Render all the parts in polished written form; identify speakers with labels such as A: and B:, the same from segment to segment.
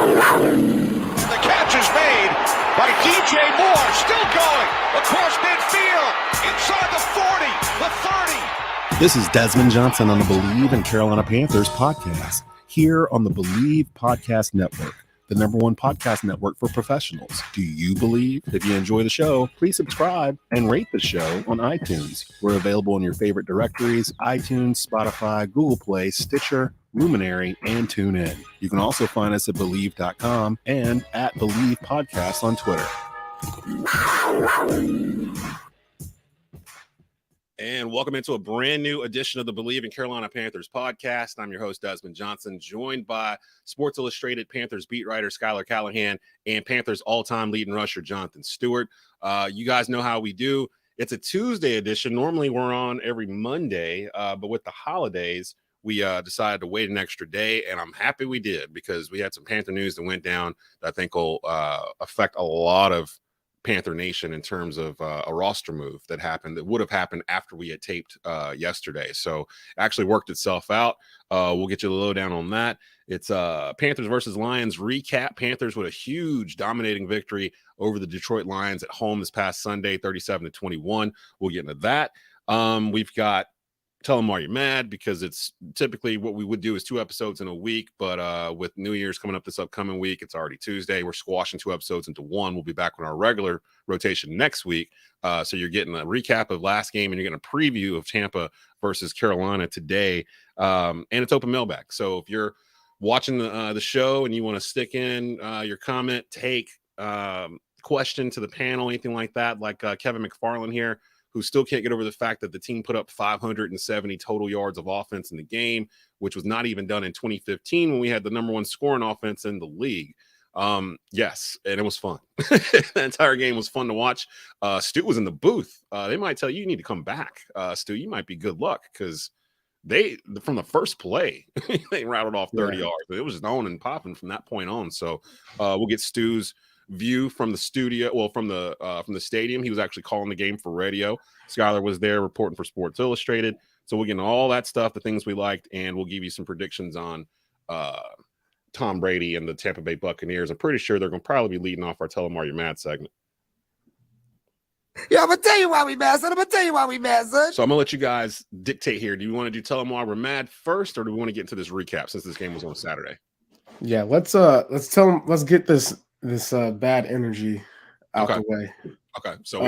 A: The catch is made by DJ Moore, still going across midfield, inside the 40, the 30.
B: This is Desmond Johnson on the Bleav and Carolina Panthers podcast, here on the Bleav Podcast Network, the #1 podcast network for professionals. Do you believe? If you enjoy the show, please subscribe and rate the show on iTunes. We're available in your favorite directories: iTunes, Spotify, Google Play, Stitcher, Luminary, and TuneIn. You can also find us at Bleav.com and at Bleav Podcast on Twitter. And welcome into a brand new edition of the Bleav in Carolina Panthers podcast. I'm your host, Desmond Johnson, joined by Sports Illustrated Panthers beat writer Schuyler, Callihan, and Panthers all-time leading rusher Jonathan Stewart. You guys know how we do. It's a Tuesday edition. Normally we're on every Monday, but with the holidays, we decided to wait an extra day, and I'm happy we did because we had some Panther news that went down that I think will affect a lot of Panther Nation in terms of a roster move that happened that would have happened after we had taped yesterday. So it actually worked itself out. We'll get you the lowdown on that. It's Panthers versus Lions recap. Panthers with a huge dominating victory over the Detroit Lions at home this past Sunday, 37-21. We'll get into that. We've got Tell Them Why You're Mad, because it's typically what we would do is 2 episodes in a week, but with New Year's coming up this upcoming week, it's already Tuesday. We're squashing 2 episodes into 1. We'll be back on our regular rotation next week. So you're getting a recap of last game, and you're getting a preview of Tampa versus Carolina today. And it's open mailbag. So if you're watching the show and you want to stick in your comment, take question to the panel, anything like that, like Kevin McFarland here, who still can't get over the fact that the team put up 570 total yards of offense in the game, which was not even done in 2015 when we had the #1 scoring offense in the league. Yes, and it was fun. The entire game was fun to watch. Stu was in the booth. They might tell you, you need to come back. Stu, you might be good luck because they, from the first play, they rattled off 30 yards. It was just on and popping from that point on. So we'll get Stu's view from the studio, from the stadium. He was actually calling the game for radio. Schuyler was there reporting for Sports Illustrated. So we'll get into all that stuff, the things we liked, and we'll give you some predictions on Tom Brady and the Tampa Bay Buccaneers. I'm pretty sure they're going to probably be leading off our Tell Them Why You're Mad segment.
C: Yeah, I'm going to tell you why we mad, son.
B: So I'm going to let you guys dictate here. Do you want to do Tell Them Why We're Mad first, or do we want to get into this recap since this game was on Saturday?
D: Yeah, let's get this bad energy out the way.
B: Okay, so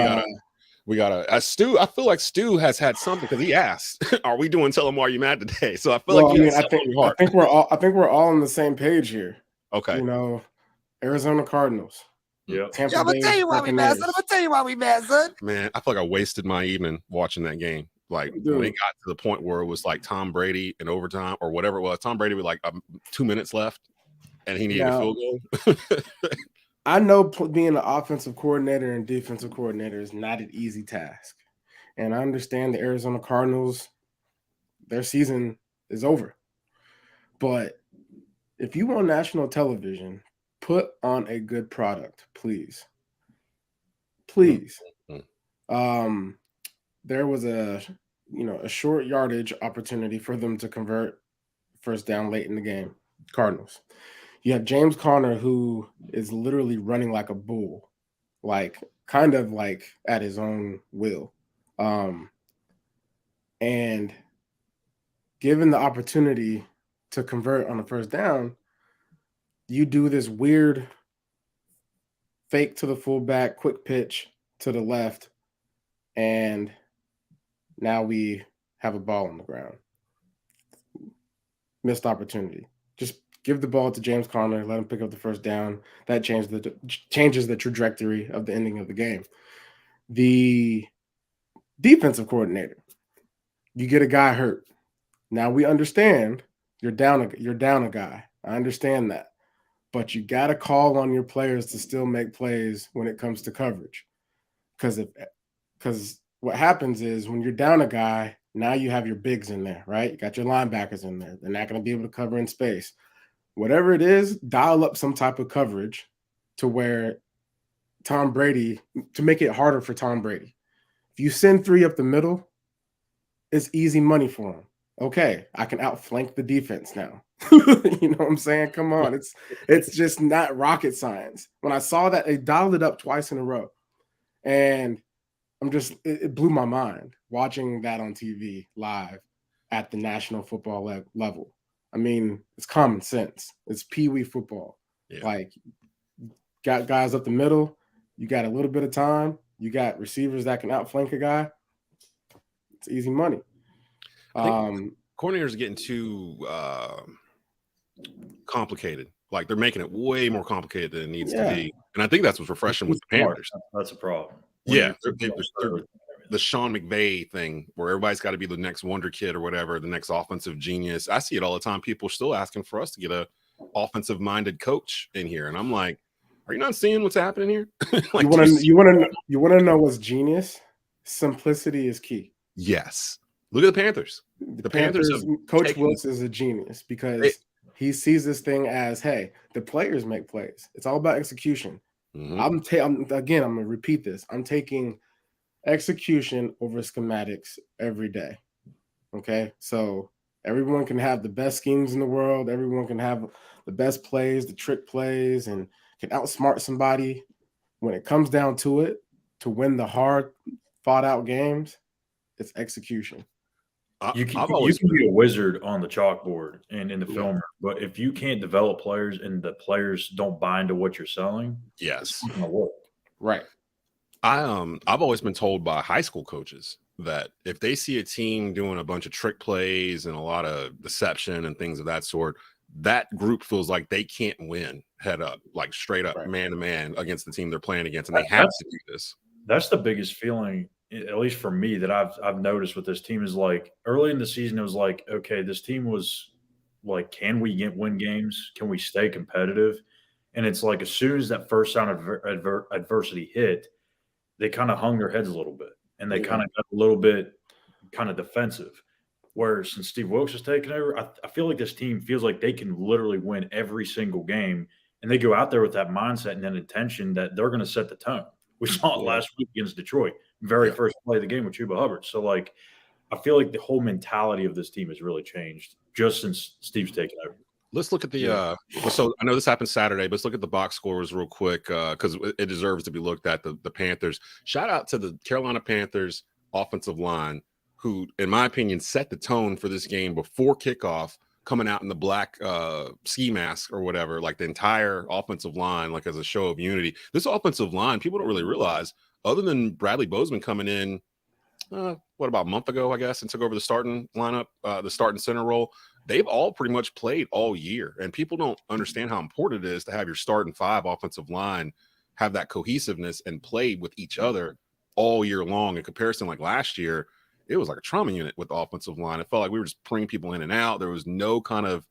B: we gotta Stu. I feel like Stu has had something because he asked, "Are we doing Tell Him Why You Mad today?" So I feel
D: I think we're all on the same page here.
B: Okay,
D: Arizona Cardinals.
B: Yeah,
C: I'm gonna tell you why we mad, son.
B: Man, I feel like I wasted my evening watching that game. Like when it got to the point where it was like Tom Brady in overtime or whatever it was. Tom Brady with like 2 minutes left, and he needed a field goal.
D: I know being an offensive coordinator and defensive coordinator is not an easy task. And I understand the Arizona Cardinals, their season is over. But if you want national television, put on a good product, please. Please. There was a short yardage opportunity for them to convert first down late in the game. Cardinals. You have James Conner, who is literally running like a bull, kind of at his own will. And given the opportunity to convert on the first down, you do this weird fake to the fullback, quick pitch to the left, and now we have a ball on the ground. Missed opportunity. Just give the ball to James Conner, let him pick up the first down. That changes the trajectory of the ending of the game. The defensive coordinator, you get a guy hurt. Now we understand you're down a guy. I understand that. But you got to call on your players to still make plays when it comes to coverage. Because what happens is when you're down a guy, now you have your bigs in there, right? You got your linebackers in there. They're not going to be able to cover in space. Whatever it is, dial up some type of coverage to where Tom Brady, to make it harder for Tom Brady. If you send 3 up the middle, it's easy money for him. Okay, I can outflank the defense now. You know what I'm saying? Come on, it's just not rocket science. When I saw that, they dialed it up twice in a row, and it blew my mind watching that on TV live at the National Football level. I mean, it's common sense. It's peewee football.
B: Yeah.
D: Like, got guys up the middle. You got a little bit of time. You got receivers that can outflank a guy. It's easy money.
B: Coordinators are getting too complicated. Like, they're making it way more complicated than it needs to be. And I think that's what's refreshing with the Panthers.
E: That's a problem.
B: Yeah. The Sean McVay thing where everybody's got to be the next wonder kid or whatever, the next offensive genius. I see it all the time. People are still asking for us to get a offensive minded coach in here. And I'm like, are you not seeing what's happening here? Like,
D: you want to know what's genius? Simplicity is key.
B: Yes. Look at the Panthers. The Panthers
D: Coach Wilkes is a genius because he sees this thing as, hey, the players make plays. It's all about execution.
B: Mm-hmm.
D: I'm going to repeat this. I'm taking execution over schematics every day. Okay? So everyone can have the best schemes in the world. Everyone can have the best plays, the trick plays, and can outsmart somebody. When it comes down to it, to win the hard fought-out games, it's execution.
E: You can be a wizard on the chalkboard and in the filmer, but if you can't develop players and the players don't buy into what you're selling,
B: yes,
E: it's not gonna work.
D: Right.
B: I've always been told by high school coaches that if they see a team doing a bunch of trick plays and a lot of deception and things of that sort, that group feels like they can't win head up, like straight up, man to man against the team they're playing against, and they have to do this.
E: That's the biggest feeling, at least for me, that I've noticed with this team is like early in the season, it was like, okay, this team was like, can we win games? Can we stay competitive? And it's like as soon as that first sound of adversity hit, they kind of hung their heads a little bit and they kind of got a little bit kind of defensive. Whereas since Steve Wilkes has taken over, I feel like this team feels like they can literally win every single game, and they go out there with that mindset and that intention that they're going to set the tone. We saw it last week against Detroit, very first play of the game with Chuba Hubbard. So, like, I feel like the whole mentality of this team has really changed just since Steve's taken over.
B: Let's look at the so I know this happened Saturday, but let's look at the box scores real quick because it deserves to be looked at. The Panthers. Shout out to the Carolina Panthers offensive line, who, in my opinion, set the tone for this game before kickoff, coming out in the black ski mask or whatever, like the entire offensive line, like as a show of unity. This offensive line, people don't really realize, other than Bradley Bozeman coming in, about a month ago, I guess, and took over the starting lineup, the starting center role, they've all pretty much played all year. And people don't understand how important it is to have your starting five offensive line have that cohesiveness and play with each other all year long. In comparison, like last year, it was like a trauma unit with the offensive line. It felt like we were just bringing people in and out. There was no kind of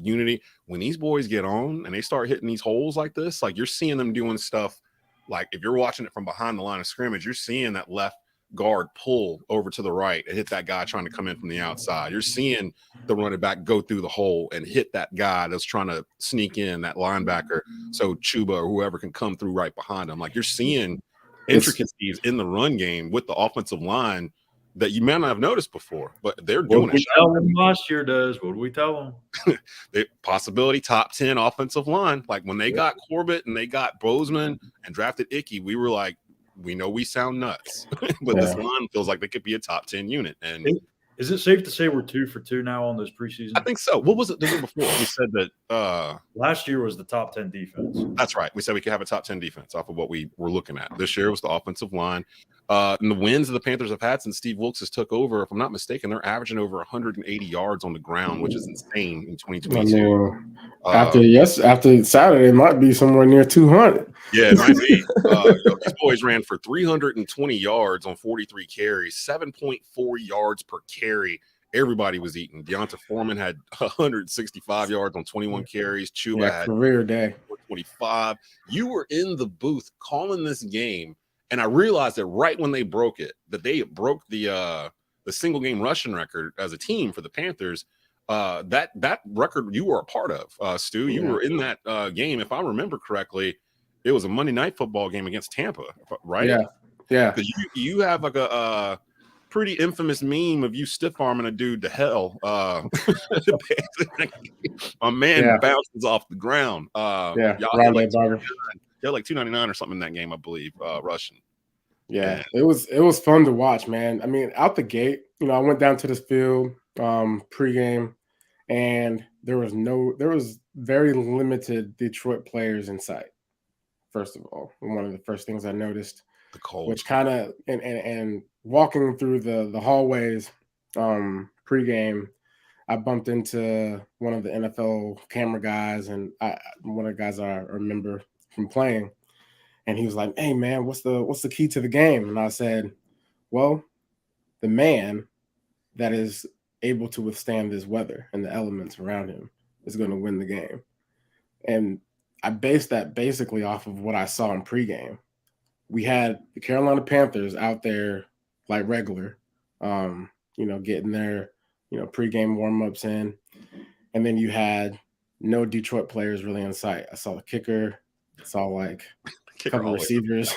B: unity. When these boys get on and they start hitting these holes like this, like you're seeing them doing stuff. Like if you're watching it from behind the line of scrimmage, you're seeing that left guard pull over to the right and hit that guy trying to come in from the outside. You're seeing the running back go through the hole and hit that guy that's trying to sneak in, that linebacker, so Chuba or whoever can come through right behind him. Like you're seeing intricacies in the run game with the offensive line that you may not have noticed before, but they're doing it.
E: What we last year does. What do we tell them?
B: The possibility top 10 offensive line. Like when they got Corbett and they got Bozeman and drafted Icky, we were like, we know we sound nuts, but this line feels like they could be a top 10 unit. And
E: is it safe to say we're 2 for 2 now on this preseason?
B: I think so. What was it before? We said that
E: last year was the top 10 defense.
B: That's right. We said we could have a top 10 defense off of what we were looking at. This year was the offensive line. And the wins the Panthers have had since Steve Wilkes has took over, if I'm not mistaken, they're averaging over 180 yards on the ground, which is insane in 2022.
D: After Saturday, it might be somewhere near 200.
B: Yeah, it might be. These boys ran for 320 yards on 43 carries, 7.4 yards per carry. Everybody was eating. Deonta Foreman had 165 yards on 21 carries. Chuba had
D: career day
B: 25. You were in the booth calling this game, and I realized that right when they broke it, that they broke the single game rushing record as a team for the Panthers. That record you were a part of, Stu. You were in that game, if I remember correctly. It was a Monday Night Football game against Tampa, right?
D: Yeah.
B: Because you have like a pretty infamous meme of you stiff arming a dude to hell. My man bounces off the ground.
D: Rondé
B: like
D: Barber.
B: They're like $2.99 or something in that game, I believe. Rushing.
D: Yeah, it was fun to watch, man. I mean, out the gate, I went down to this field pregame, and there was very limited Detroit pregame in sight. First of all, one of the first things I noticed,
B: the cold,
D: which kind of and walking through the hallways pregame, I bumped into one of the NFL camera guys, and one of the guys I remember from playing, and he was like, "Hey man, what's the key to the game?" And I said, "Well, the man that is able to withstand this weather and the elements around him is going to win the game." And I based that basically off of what I saw in pregame. We had the Carolina Panthers out there like regular, getting their, pregame warm-ups in. And then you had no Detroit players really in sight. I saw the kicker. I saw like a couple receivers.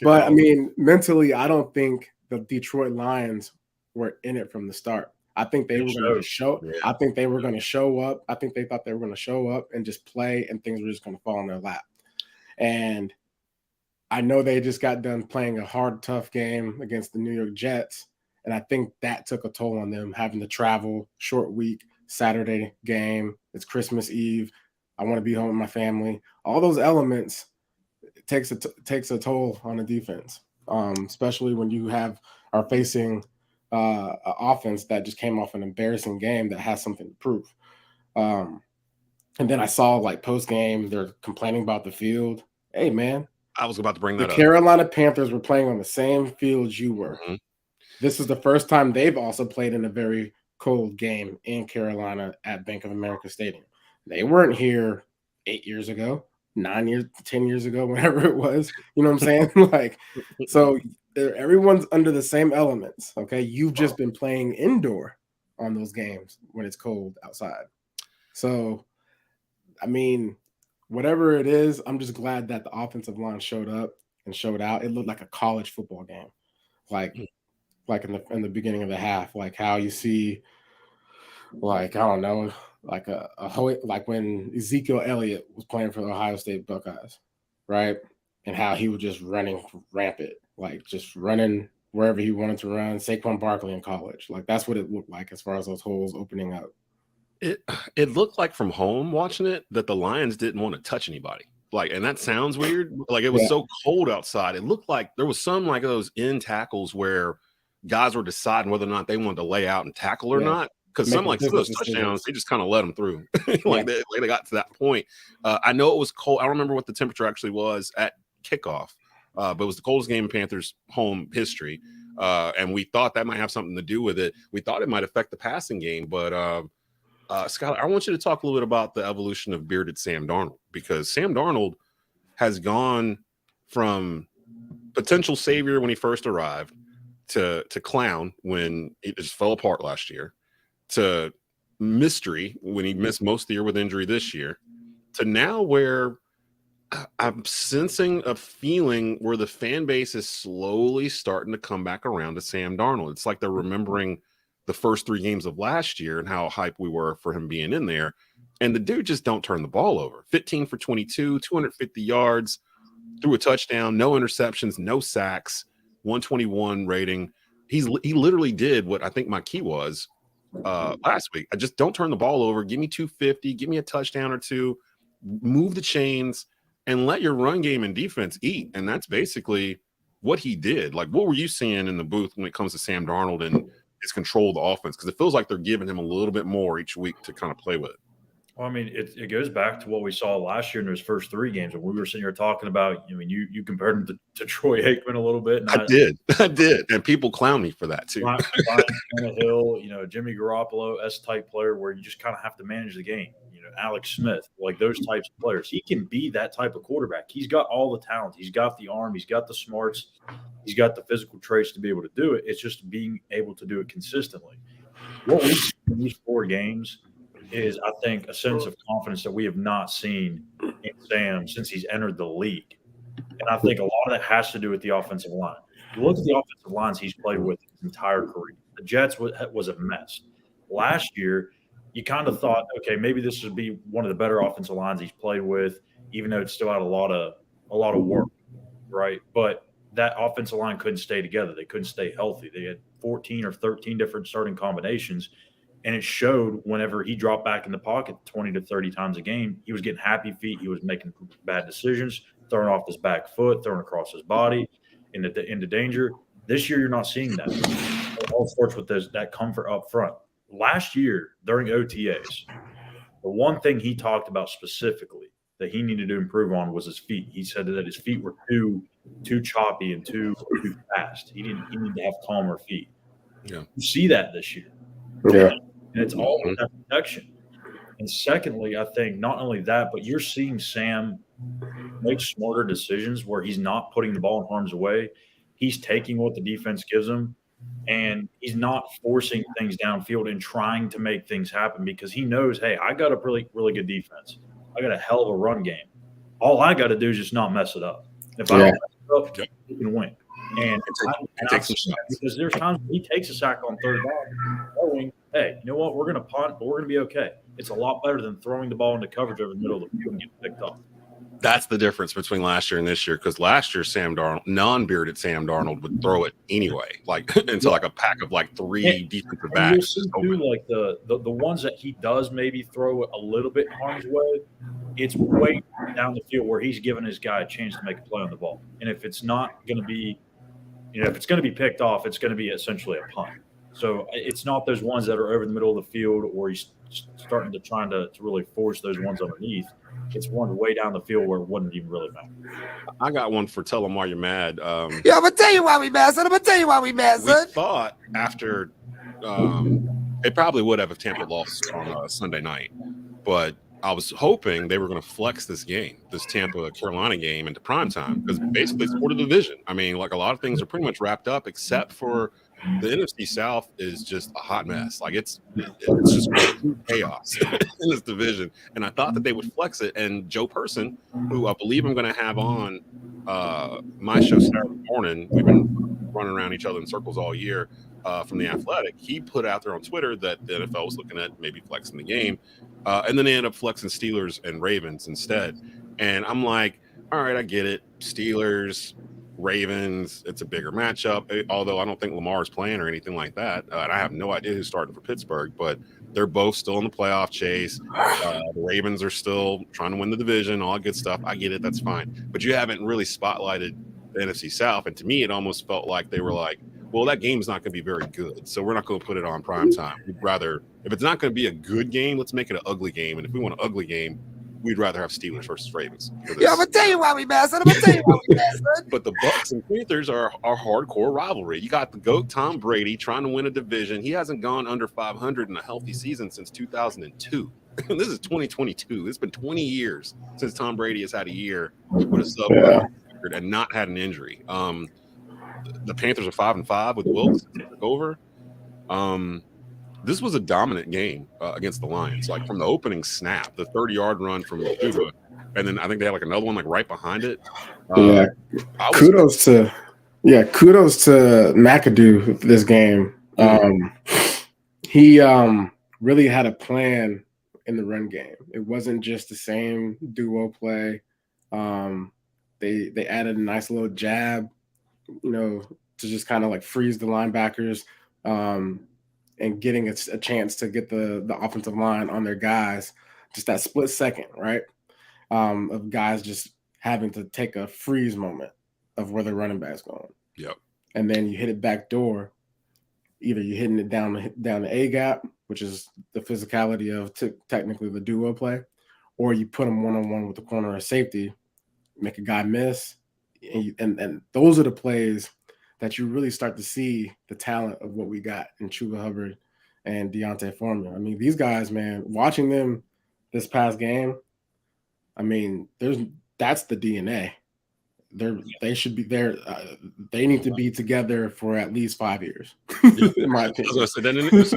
D: But I mean, mentally, I don't think the Detroit Lions were in it from the start. I think they were going to show. Yeah. I think they were going to show up. I think they thought they were going to show up and just play, and things were just going to fall in their lap. And I know they just got done playing a hard, tough game against the New York Jets, and I think that took a toll on them, having to travel, short week, Saturday game. It's Christmas Eve. I want to be home with my family. All those elements takes a toll on the defense, especially when you are facing an offense that just came off an embarrassing game that has something to prove. And then I saw like post game, they're complaining about the field. Hey man,
B: I was about to bring that up.
D: The Carolina Panthers were playing on the same field you were. Mm-hmm. This is the first time they've also played in a very cold game in Carolina at Bank of America Stadium. They weren't here 8 years ago, 9 years, 10 years ago, whatever it was. You know what I'm saying? So everyone's under the same elements. Okay. You've just been playing indoor on those games when it's cold outside. So, I mean, whatever it is, I'm just glad that the offensive line showed up and showed out. It looked like a college football game, like in the beginning of the half, like how you see, like, I don't know, like like when Ezekiel Elliott was playing for the Ohio State Buckeyes, right? And how he was just running rampant, like just running wherever he wanted to run. Saquon Barkley in college, like that's what it looked like as far as those holes opening up.
B: It looked like from home watching it that the Lions didn't want to touch anybody. Like, and that sounds weird. Like it was so cold outside. It looked like there was some like those end tackles where guys were deciding whether or not they wanted to lay out and tackle or not. Because some like those touchdowns, they just kind of let them through. They got to that point. I know it was cold. I don't remember what the temperature actually was at kickoff, but it was the coldest game in Panthers home history. And we thought that might have something to do with it. We thought it might affect the passing game, but Schuyler, I want you to talk a little bit about the evolution of bearded Sam Darnold, because Sam Darnold has gone from potential savior when he first arrived to clown when it just fell apart last year, to mystery when he missed most of the year with injury this year, to now where I'm sensing a feeling where the fan base is slowly starting to come back around to Sam Darnold. It's like they're remembering the first 3 games of last year and how hyped we were for him being in there. And the dude just don't turn the ball over. 15 for 22, 250 yards, threw a touchdown, no interceptions, no sacks, 121 rating. He literally did what I think my key was last week. I just don't turn the ball over. Give me 250, give me a touchdown or two, move the chains, and let your run game and defense eat. And that's basically what he did. Like, what were you seeing in the booth when it comes to Sam Darnold and his control of the offense? Because it feels like they're giving him a little bit more each week to kind of play with it.
E: Well, I mean, it goes back to what we saw last year in those first 3 games. When we were sitting here talking about, I mean, you compared him to Troy Aikman a little bit. And
B: I did. And people clown me for that too.
E: Hill, Jimmy Garoppolo, S-type player where you just kind of have to manage the game. Alex Smith, like those types of players. He can be that type of quarterback. He's got all the talent. He's got the arm. He's got the smarts. He's got the physical traits to be able to do it. It's just being able to do it consistently. What we've seen in these 4 games is, I think, a sense of confidence that we have not seen in Sam since he's entered the league. And I think a lot of that has to do with the offensive line. You look at the offensive lines he's played with his entire career. The Jets was a mess. Last year, you kind of thought, okay, maybe this would be one of the better offensive lines he's played with, even though it still had a lot of work, right? But that offensive line couldn't stay together. They couldn't stay healthy. They had 14 or 13 different starting combinations, and it showed whenever he dropped back in the pocket 20 to 30 times a game. He was getting happy feet. He was making bad decisions, throwing off his back foot, throwing across his body into danger. This year, you're not seeing that. It all starts with that comfort up front. Last year, during OTAs, the one thing he talked about specifically that he needed to improve on was his feet. He said that his feet were too choppy and too fast. He needed to have calmer feet.
B: Yeah.
E: You see that this year.
D: Yeah.
E: And it's all with that protection. And secondly, I think not only that, but you're seeing Sam make smarter decisions where he's not putting the ball in harm's way. He's taking what the defense gives him, and he's not forcing things downfield and trying to make things happen because he knows, hey, I got a really, really good defense. I got a hell of a run game. All I got to do is just not mess it up. If I don't mess it up, he can win. And because there's times when he takes a sack on third down, knowing, hey, you know what, we're going to punt, but we're going to be okay. It's a lot better than throwing the ball into coverage over the middle of the field and getting picked off.
B: That's the difference between last year and this year, because last year Sam Darnold, non-bearded Sam Darnold, would throw it anyway, like into like a pack of like three defensive backs.
E: You'll see like the ones that he does maybe throw it a little bit harm's way, it's way down the field where he's giving his guy a chance to make a play on the ball. And if it's not going to be, if it's going to be picked off, it's going to be essentially a punt. So it's not those ones that are over the middle of the field or he's starting to trying to really force those ones underneath. It's one way down the field where it wouldn't even really matter.
B: I got one for tell them why you're mad.
C: Yeah, I'm gonna tell you why we mad, son.
B: We thought after it probably would have if Tampa lost on Sunday night, but I was hoping they were going to flex this game, this Tampa-Carolina game, into primetime because basically it's for the division. I mean, like a lot of things are pretty much wrapped up except for the NFC South is just a hot mess. Like it's just chaos in this division. And I thought that they would flex it. And Joe Person, who I Bleav I'm going to have on my show Saturday morning, we've been running around each other in circles all year from The Athletic. He put out there on Twitter that the NFL was looking at maybe flexing the game. And then they ended up flexing Steelers and Ravens instead. And I'm like, all right, I get it. Steelers, Ravens, it's a bigger matchup, although I don't think Lamar is playing or anything like that. And I have no idea who's starting for Pittsburgh, but they're both still in the playoff chase. The Ravens are still trying to win the division, all that good stuff. I get it. That's fine. But you haven't really spotlighted the NFC South. And to me, it almost felt like they were like, well, that game's not going to be very good, so we're not going to put it on prime time. We'd rather, if it's not going to be a good game, let's make it an ugly game. And if we want an ugly game, we'd rather have Steelers versus Ravens.
C: Yeah, I'm gonna tell you why we mad, son.
B: But the Bucs and Panthers are hardcore rivalry. You got the GOAT Tom Brady trying to win a division. He hasn't gone under 500 in a healthy season since 2002. This is 2022. It's been 20 years since Tom Brady has had a year with a sub record and not had an injury. The Panthers are 5-5 with Wilkes over. This was a dominant game against the Lions. Like from the opening snap, the 30-yard run from Cuba, and then I think they had like another one like right behind it.
D: Kudos to McAdoo this game. He really had a plan in the run game. It wasn't just the same duo play. They added a nice little jab, to just kind of like freeze the linebackers. And getting a chance to get the offensive line on their guys, just that split second, right? Of guys just having to take a freeze moment of where the running back's going.
B: Yep.
D: And then you hit it back door. Either you're hitting it down the A gap, which is the physicality of technically the duo play, or you put them one-on-one with the corner of safety, make a guy miss. And those are the plays that you really start to see the talent of what we got in Chuba Hubbard and Deontay Foreman. I mean, these guys, man, watching them this past game, I mean, that's the DNA. They should be there. They need to be together for at least 5 years, in my opinion.
B: So then it's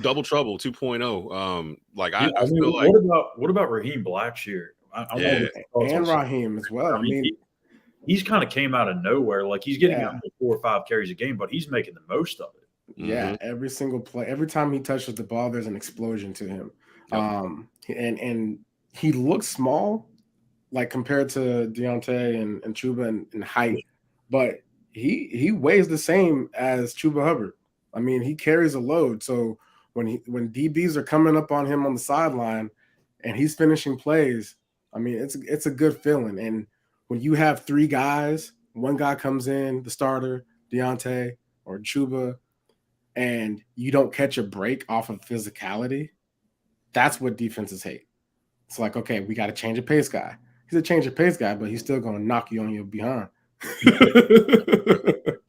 B: Double Trouble 2.0. I feel like
E: what about Raheem Blackshear?
D: And Raheem as well. I mean,
E: he's kind of came out of nowhere. Like he's getting up to 4 or 5 carries a game, but he's making the most of it.
D: Yeah, every single play, every time he touches the ball, there's an explosion to him. And he looks small, like compared to Deontay and Chuba in height, but he weighs the same as Chuba Hubbard. I mean, he carries a load. So when DBs are coming up on him on the sideline and he's finishing plays, I mean, it's a good feeling. And when you have 3 guys, one guy comes in, the starter, Deontay or Chuba, and you don't catch a break off of physicality, that's what defenses hate. It's like, okay, we got to change a pace guy. He's a change of pace guy, but he's still going to knock you on your behind.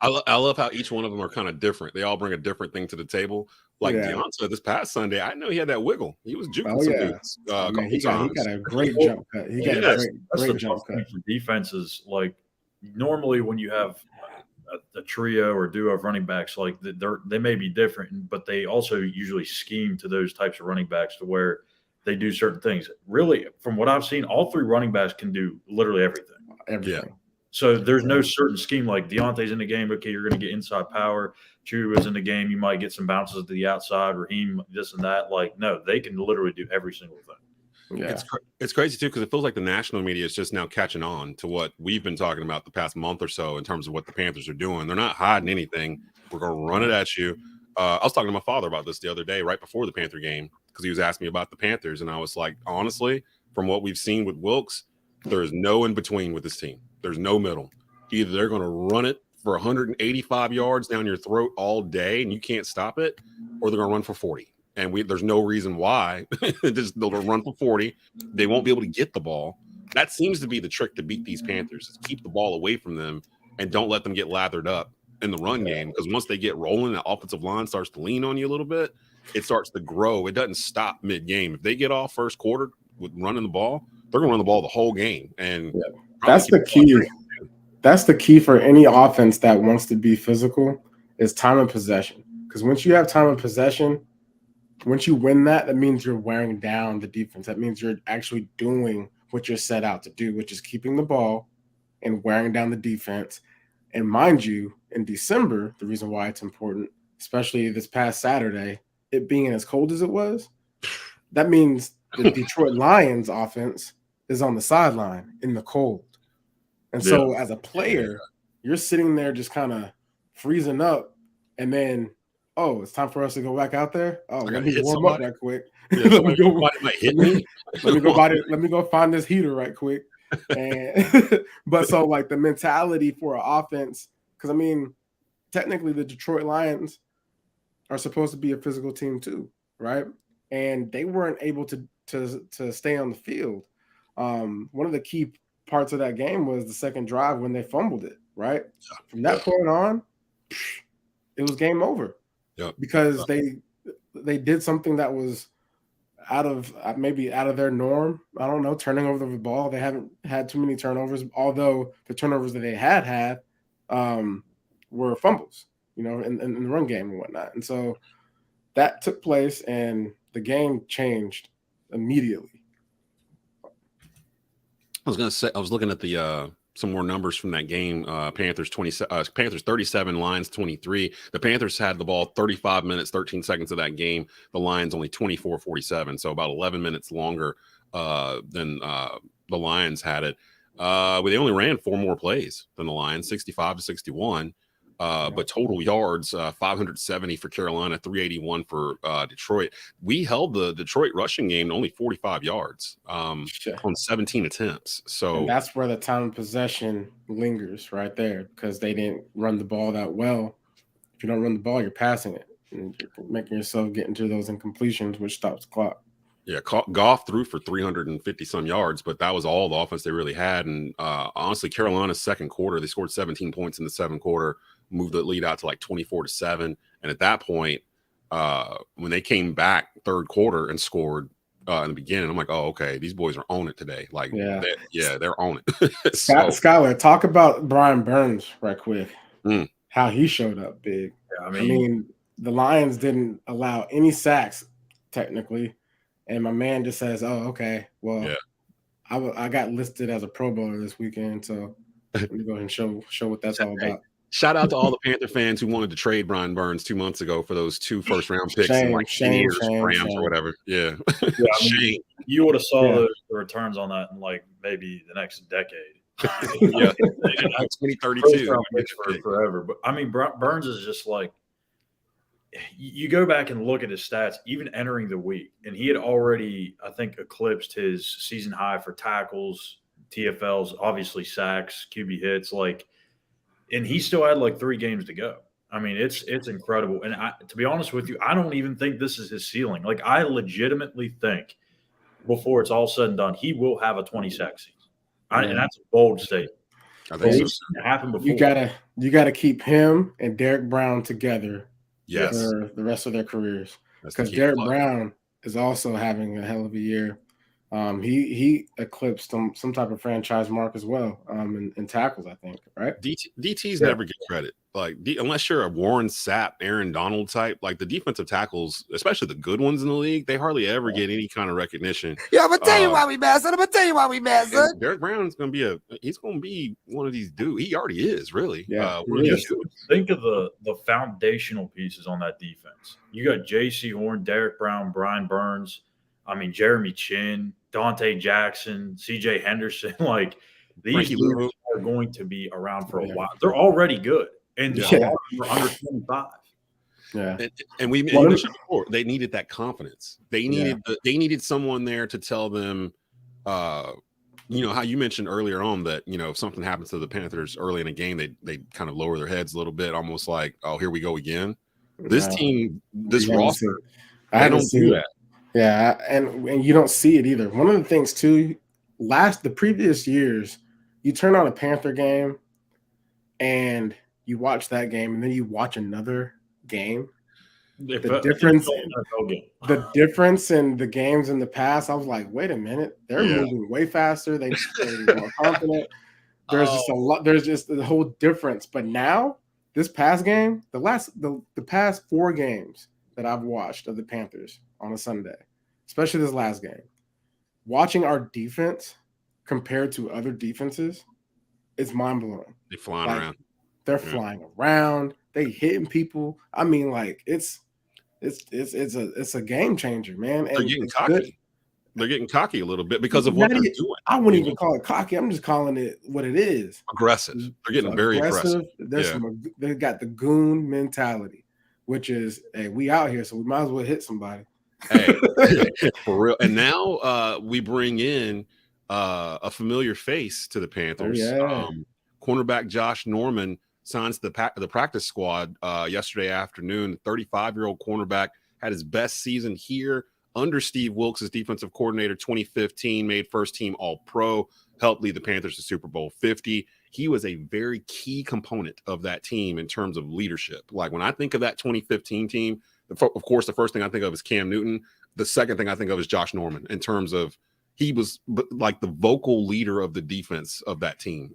B: I love how each one of them are kind of different. They all bring a different thing to the table. Like Deontay this past Sunday, I know he had that wiggle. He was juking some dudes a couple times.
D: He got a great jump cut. He got a great jump cut.
E: For defenses, like normally when you have a trio or duo of running backs, like they may be different, but they also usually scheme to those types of running backs to where they do certain things. Really, from what I've seen, all 3 running backs can do literally everything.
D: Yeah.
E: So there's no certain scheme like Deontay's in the game. Okay, you're going to get inside power. Chuba's in the game. You might get some bounces to the outside. Raheem, this and that. Like, no, they can literally do every single thing.
B: Yeah. It's crazy, too, because it feels like the national media is just now catching on to what we've been talking about the past month or so in terms of what the Panthers are doing. They're not hiding anything. We're going to run it at you. I was talking to my father about this the other day, right before the Panther game, because he was asking me about the Panthers. And I was like, honestly, from what we've seen with Wilkes, there is no in between with this team. There's no middle. Either they're going to run it for 185 yards down your throat all day and you can't stop it, or they're going to run for 40. And there's no reason why. They'll run for 40. They won't be able to get the ball. That seems to be the trick to beat these Panthers, is keep the ball away from them and don't let them get lathered up in the run game. Because once they get rolling, the offensive line starts to lean on you a little bit. It starts to grow. It doesn't stop mid-game. If they get off first quarter with running the ball, they're going to run the ball the whole game. And
D: that's the key. That's the key for any offense that wants to be physical, is time of possession. Because once you have time of possession, once you win that means you're wearing down the defense. That means you're actually doing what you're set out to do, which is keeping the ball and wearing down the defense. And mind you, in December, the reason why it's important, especially this past Saturday, it being as cold as it was, that means the Detroit Lions offense is on the sideline in the cold. And so as a player, you're sitting there just kind of freezing up, and then, oh, it's time for us to go back out there. Oh, let me warm up that quick.
B: Let
D: me go find this heater right quick. And but so like the mentality for an offense, because I mean, technically the Detroit Lions are supposed to be a physical team too, right? And they weren't able to stay on the field. One of the key parts of that game was the second drive when they fumbled it, right? From that point on, it was game over. Because they did something that was out of their norm. I don't know, turning over the ball. They haven't had too many turnovers, although the turnovers that they had were fumbles, in the run game and whatnot. And so that took place, and the game changed immediately.
B: I was going to say, I was looking at the some more numbers from that game. Panthers 37, Lions 23. The Panthers had the ball 35 minutes, 13 seconds of that game. The Lions only 24-47, so about 11 minutes longer than the Lions had it. But they only ran 4 more plays than the Lions, 65-61. But total yards, 570 for Carolina, 381 for Detroit. We held the Detroit rushing game to only 45 yards on 17 attempts. So
D: and that's where the time of possession lingers right there, because they didn't run the ball that well. If you don't run the ball, you're passing it, and you're making yourself get into those incompletions, which stops the clock.
B: Yeah, Goff threw for 350 some yards, but that was all the offense they really had. And honestly, Carolina's second quarter, they scored 17 points in the second quarter, moved the lead out to like 24-7. And at that point, when they came back third quarter and scored in the beginning, I'm like, oh, okay, these boys are on it today. Like, they're on it.
D: Schuyler, talk about Brian Burns right quick. How he showed up big. Yeah, I mean, the Lions didn't allow any sacks technically. And my man just says, oh, okay, well, I got listed as a Pro Bowler this weekend, so Let me go ahead and show what that's all about.
B: Shout out to all the Panther fans who wanted to trade Brian Burns 2 months ago for those 2 first-round picks in like 10 years, Rams or whatever. Yeah.
E: Shame. You would have saw the returns on that in like maybe the next decade.
B: 2032
E: for forever. But I mean, Burns is just like, you go back and look at his stats, even entering the week, and he had already, I think, eclipsed his season high for tackles, TFLs, obviously sacks, QB hits, and he still had like 3 games to go. I mean, it's incredible. And to be honest with you, I don't even think this is his ceiling. Like, I legitimately think before it's all said and done, he will have a 20-sack season. And that's a bold statement.
B: I think
E: it's happened before.
D: You gotta keep him and Derek Brown together
B: for
D: the rest of their careers. Because Derek Brown is also having a hell of a year. He eclipsed some type of franchise mark as well in tackles, I think, right?
B: DTs never get credit. Like, unless you're a Warren Sapp, Aaron Donald type, like the defensive tackles, especially the good ones in the league, they hardly ever get any kind of recognition.
C: Yeah, I'm gonna tell you why we mad, son. I'm gonna tell you why we mad, son.
B: Derek Brown's gonna be one of these dudes. He already is, really.
D: Yeah.
E: Think of the foundational pieces on that defense. You got J.C. Horn, Derek Brown, Brian Burns. I mean, Jeremy Chin, Dante Jackson, C.J. Henderson. Like, these dudes are going to be around for a while. They're already good. And we're under 25.
D: Yeah.
B: And we mentioned before, they needed that confidence. They needed someone there to tell them, how you mentioned earlier on that, if something happens to the Panthers early in a game, they kind of lower their heads a little bit, almost like, oh, here we go again. This team, this roster, I don't do that.
D: Yeah, and you don't see it either. One of the things too, the previous years, you turn on a Panther game and you watch that game, and then you watch another game. The difference in the games in the past, I was like, wait a minute, they're moving way faster. They're more confident. There's just a lot. There's just the whole difference. But now, this past game, the past 4 games that I've watched of the Panthers on a Sunday, especially this last game, watching our defense compared to other defenses, it's mind blowing.
B: They're flying around.
D: They're flying around. They hitting people. I mean, like it's a game changer, man. And
B: they're getting cocky. Good. They're getting cocky a little bit because of what they're doing.
D: I wouldn't even call it cocky. I'm just calling it what it is.
B: Aggressive. They're getting very aggressive.
D: They got the goon mentality, which is, hey, we out here, so we might as well hit somebody.
B: Hey, for real. And now we bring in a familiar face to the Panthers. Cornerback Josh Norman signs the practice squad yesterday afternoon. 35-year-old cornerback had his best season here under Steve Wilks as defensive coordinator. 2015, made first team All-Pro, helped lead the Panthers to Super Bowl 50. He was a very key component of that team in terms of leadership. Like, when I think of that 2015 team, of course, the first thing I think of is Cam Newton. The second thing I think of is Josh Norman, in terms of he was like the vocal leader of the defense of that team.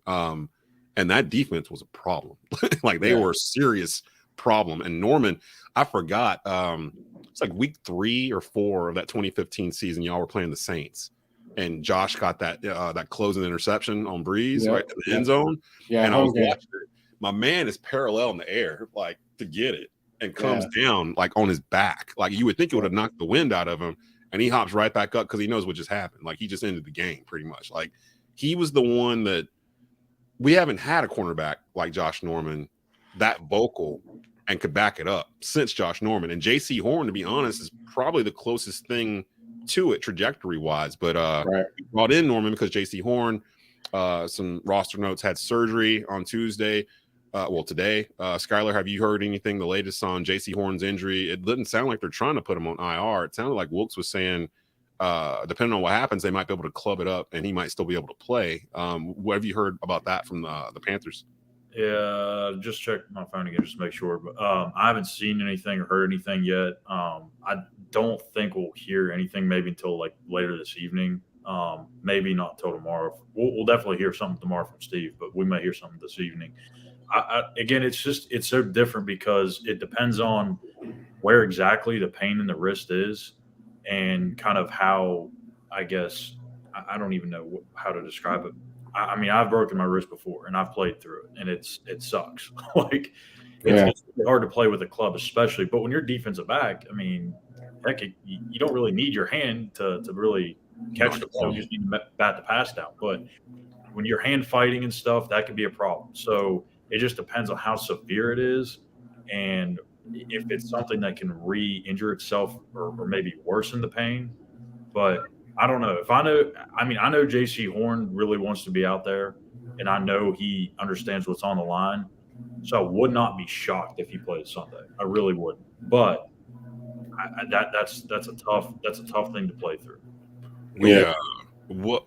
B: And that defense was a problem. Like, they were a serious problem. And Norman, I forgot, it's like week 3 or 4 of that 2015 season, y'all were playing the Saints. And Josh got that closing interception on Breeze, right in the end zone. Yeah, and I was watching it. My man is parallel in the air, like, to get it, and comes down like on his back. Like, you would think it would have knocked the wind out of him, and he hops right back up because he knows what just happened. Like, he just ended the game pretty much. Like, he was the one that we haven't had a cornerback like Josh Norman that vocal and could back it up since Josh Norman. And J.C. Horn, to be honest, is probably the closest thing to it trajectory-wise. But we brought in Norman because J.C. Horn, some roster notes, had surgery on Tuesday. Today. Schuyler, have you heard anything, the latest on J.C. Horn's injury? It didn't sound like they're trying to put him on IR. It sounded like Wilks was saying, depending on what happens, they might be able to club it up and he might still be able to play. What have you heard about that from the Panthers?
E: Yeah, just check my phone again just to make sure. But I haven't seen anything or heard anything yet. I don't think we'll hear anything maybe until like later this evening. Maybe not until tomorrow. We'll definitely hear something tomorrow from Steve, but we might hear something this evening. Again, it's so different because it depends on where exactly the pain in the wrist is and kind of how, I guess, I don't even know how to describe it. I mean, I've broken my wrist before, and I've played through it, and it sucks. Like, it's really hard to play with a club, especially. But when you're defensive back, I mean, heck, you don't really need your hand to really catch the ball. You just need to bat the pass down. But when you're hand fighting and stuff, that could be a problem. So it just depends on how severe it is, and if it's something that can re-injure itself or maybe worsen the pain. But I don't know. I know J.C. Horn really wants to be out there, and I know he understands what's on the line. So I would not be shocked if he played Sunday. I really wouldn't. But that's a tough thing to play through.
B: Yeah. What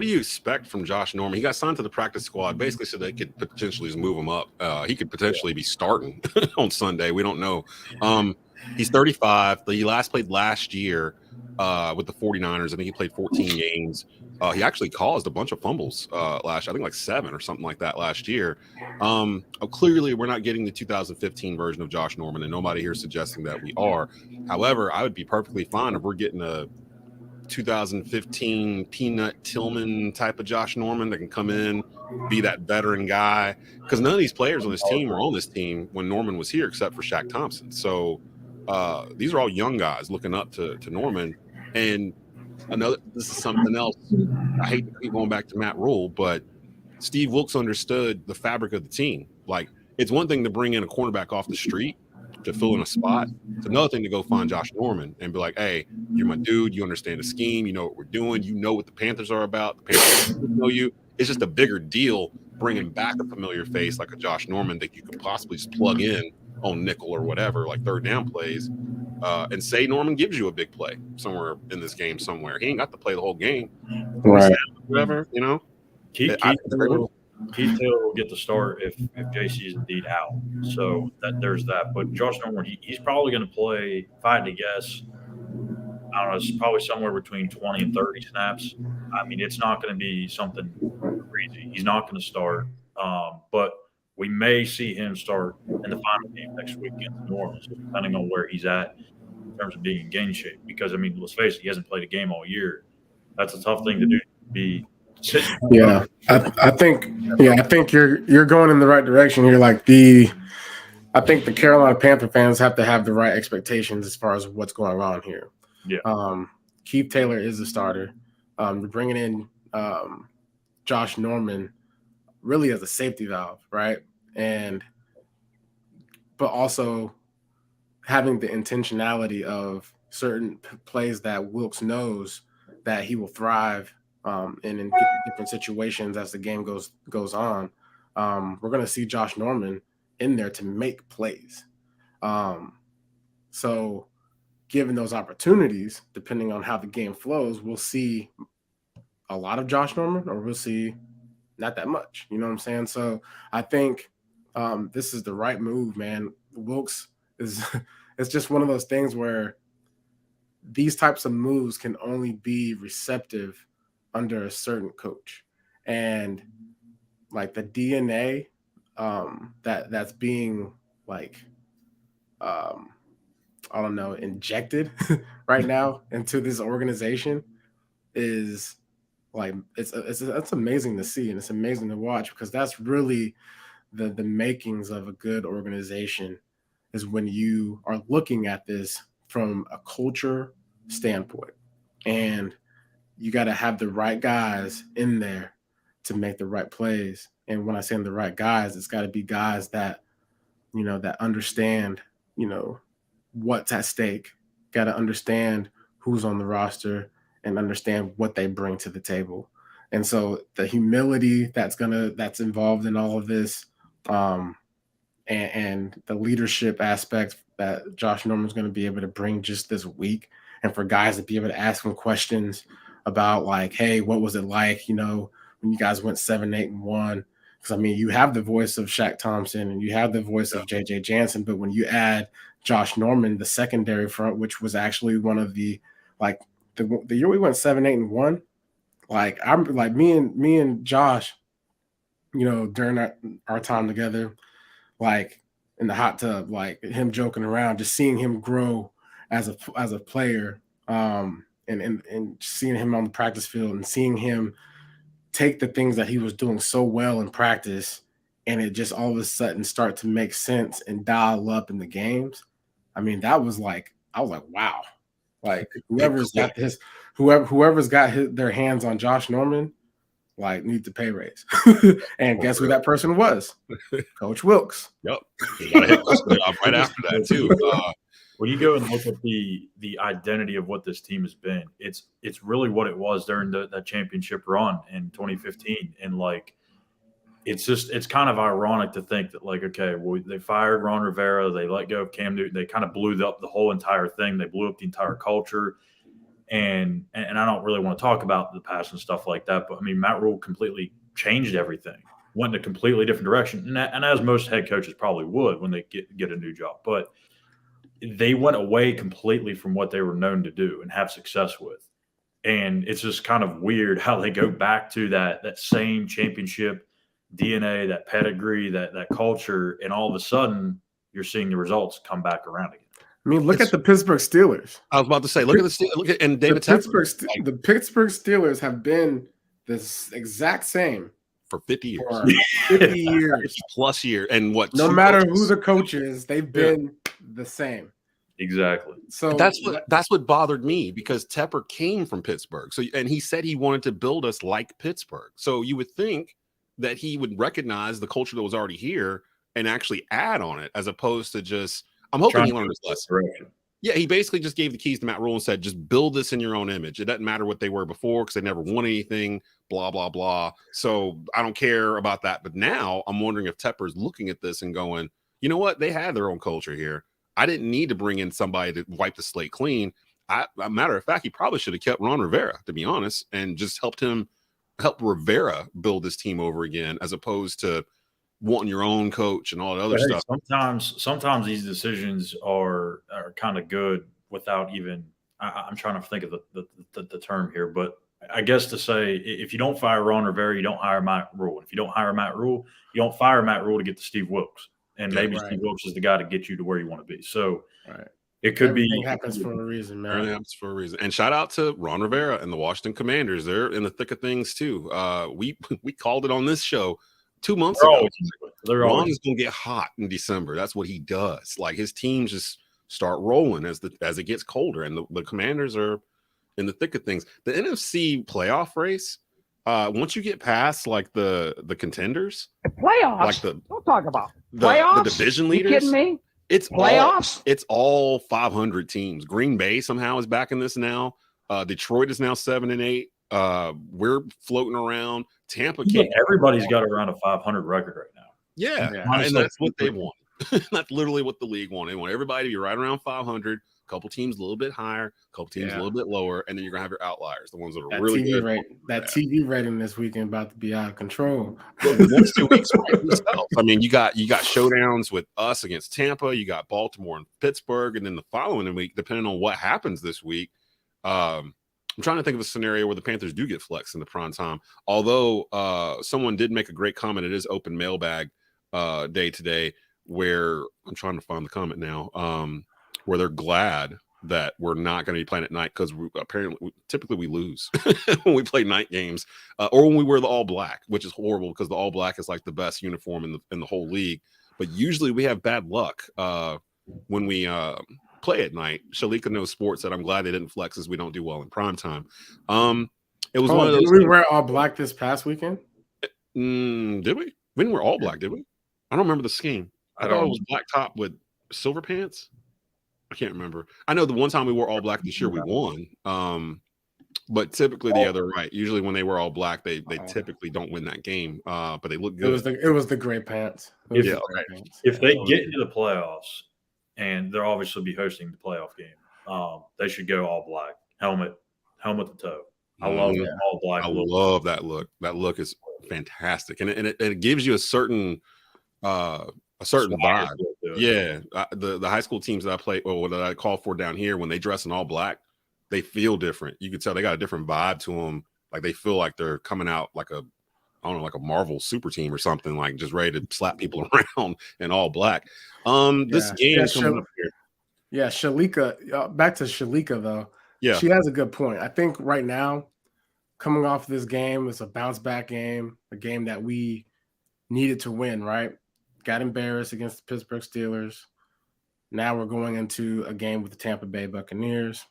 B: do you expect from Josh Norman? He got signed to the practice squad basically so they could potentially just move him up. He could potentially be starting on Sunday. We don't know. He's 35. He last played last year with the 49ers. I think he played 14 games. He actually caused a bunch of fumbles last year. I think like 7 or something like that last year. Clearly, we're not getting the 2015 version of Josh Norman, and nobody here is suggesting that we are. However, I would be perfectly fine if we're getting a 2015 Peanut Tillman type of Josh Norman that can come in, be that veteran guy. Because none of these players on this team were on this team when Norman was here, except for Shaq Thompson. So these are all young guys looking up to Norman. And this is something else. I hate to keep going back to Matt Rule, but Steve Wilks understood the fabric of the team. Like, it's one thing to bring in a cornerback off the street to fill in a spot. It's another thing to go find Josh Norman and be like, hey, you're my dude. You understand the scheme. You know what we're doing. You know what the Panthers are about. The Panthers know you. It's just a bigger deal bringing back a familiar face like a Josh Norman that you could possibly just plug in on nickel or whatever, like third down plays, and say Norman gives you a big play somewhere in this game somewhere. He ain't got to play the whole game.
D: Right.
B: Whatever, you know.
E: Keith Taylor will get the start if JC is indeed out. So there's that. But Josh Norman, he's probably going to play, if I had to guess, I don't know, it's probably somewhere between 20 and 30 snaps. I mean, it's not going to be something crazy. He's not going to start. But we may see him start in the final game next week against New Orleans, depending on where he's at in terms of being in game shape. Because, I mean, let's face it, he hasn't played a game all year. That's a tough thing to do,
D: Yeah, I think you're going in the right direction here. Like I think the Carolina Panther fans have to have the right expectations as far as what's going on here.
E: Yeah.
D: Keith Taylor is the starter. You're bringing in Josh Norman really as a safety valve, right? But also having the intentionality of certain plays that Wilks knows that he will thrive in different situations as the game goes on. We're going to see Josh Norman in there to make plays. So given those opportunities, depending on how the game flows, we'll see a lot of Josh Norman or we'll see not that much. You know what I'm saying? So I think this is the right move, man. Wilks it's just one of those things where these types of moves can only be receptive under a certain coach, and like the DNA that's being like I don't know, injected right now into this organization is like it's amazing to see, and it's amazing to watch, because that's really the makings of a good organization, is when you are looking at this from a culture standpoint, and you got to have the right guys in there to make the right plays. And when I say the right guys, it's got to be guys that, you know, that understand, you know, what's at stake, got to understand who's on the roster and understand what they bring to the table. And so the humility that's involved in all of this, and the leadership aspect that Josh Norman's going to be able to bring just this week, and for guys to be able to ask him questions about like, hey, what was it like, you know, when you guys went 7-8-1? Because I mean, you have the voice of Shaq Thompson and you have the voice of JJ Jansen, but when you add Josh Norman, the secondary front, which was actually one of the like the year we went 7-8-1, like I'm like me and Josh, you know, during our time together, like in the hot tub, like him joking around, just seeing him grow as a player, and seeing him on the practice field and seeing him, take the things that he was doing so well in practice and it just all of a sudden start to make sense and dial up in the games. I mean, I was like, wow. Like whoever's got their hands on Josh Norman, like needs a pay raise. And guess who that person was? Coach Wilkes.
B: Yep. You got to hit the job right after that too.
E: When you go and look at the identity of what this team has been, it's really what it was during that championship run in 2015. And like, it's kind of ironic to think that like, okay, well, they fired Ron Rivera, they let go of Cam Newton, they kind of blew up the whole entire thing. They blew up the entire culture. And I don't really want to talk about the past and stuff like that, but I mean, Matt Rule completely changed everything, went in a completely different direction. And as most head coaches probably would when they get a new job, but they went away completely from what they were known to do and have success with. And it's just kind of weird how they go back to that same championship DNA, that pedigree, that culture, and all of a sudden you're seeing the results come back around again.
D: I mean, look at the Pittsburgh Steelers.
B: I was about to say, look at the Steelers. Look at and David
D: the Pittsburgh Steelers have been this exact same
B: for 50 years.
D: For 50 years.
B: Plus year. And what?
D: No matter who the coach is, they've been the same.
E: Exactly.
B: So that's what bothered me, because Tepper came from Pittsburgh. So, and he said he wanted to build us like Pittsburgh. So you would think that he would recognize the culture that was already here and actually add on it, as opposed to just, I'm hoping he learned his lesson. Yeah, he basically just gave the keys to Matt Rule and said, just build this in your own image. It doesn't matter what they were before because they never won anything, blah, blah, blah. So I don't care about that. But now I'm wondering if Tepper's looking at this and going, you know what? They had their own culture here. I didn't need to bring in somebody to wipe the slate clean. A matter of fact, he probably should have kept Ron Rivera, to be honest, and just help Rivera build this team over again, as opposed to wanting your own coach and all that other stuff.
E: Sometimes these decisions are kind of good without even. I'm trying to think of the term here, but I guess to say, if you don't fire Ron Rivera, you don't hire Matt Rule. If you don't hire Matt Rule, you don't fire Matt Rule to get to Steve Wilkes. And maybe Steve Wilkes is the guy to get you to where you want to be. So it could
D: Everything happens for a reason, man.
B: Everything happens for a reason. And shout out to Ron Rivera and the Washington Commanders. They're in the thick of things too. We called it on this show 2 months ago. Ron is going to get hot in December. That's what he does. Like, his teams just start rolling as it gets colder, and the Commanders are in the thick of things. The NFC playoff race. Once you get past like the contenders,
C: playoffs,
B: like
C: don't talk about
B: the division leaders.
C: You kidding me?
B: It's
C: playoffs.
B: It's all 500 teams. Green Bay somehow is back in this now. Detroit is now 7-8. We're floating around. Tampa can't.
E: Everybody's got around a 500 record right now.
B: Yeah. And that's what they want. That's literally what the league wants. They want everybody to be right around 500. A couple teams a little bit higher, a couple teams a little bit lower, and then you're gonna have your outliers, the ones that are really good.
D: TV rating this weekend about to be out of control.
B: Well, the next 2 weeks, I mean, you got showdowns with us against Tampa, you got Baltimore and Pittsburgh, and then the following week, depending on what happens this week, I'm trying to think of a scenario where the Panthers do get flexed in the prime time. Although someone did make a great comment, it is open mailbag day today, where I'm trying to find the comment now. Where they're glad that we're not going to be playing at night, because typically we lose when we play night games, or when we wear the all black, which is horrible because the all black is like the best uniform in the whole league. But usually we have bad luck when we play at night. Shalika knows sports that I'm glad they didn't flex, as we don't do well in prime time. It was one of those.
D: Did we wear all black this past weekend?
B: Did we? We didn't wear all black, did we? I don't remember the scheme. I thought it was black top with silver pants. I can't remember. I know the one time we wore all black this year, we won. But typically the other right. Usually when they wear all black, they typically don't win that game. But they look good.
D: It was the gray pants.
E: If they get into the playoffs, and they'll obviously be hosting the playoff game, they should go all black, helmet to toe. I love all black.
B: I love that look. That look is fantastic, and it gives you a certain vibe. Yeah, the high school teams that I play, or that I call for down here, when they dress in all black, they feel different. You can tell they got a different vibe to them. Like, they feel like they're coming out like a Marvel super team or something, like just ready to slap people around in all black. This game is coming up here.
D: Yeah, Shalika. Back to Shalika though.
B: Yeah,
D: she has a good point. I think right now, coming off this game, it's a bounce back game, a game that we needed to win, right? Got embarrassed against the Pittsburgh Steelers. Now we're going into a game with the Tampa Bay Buccaneers.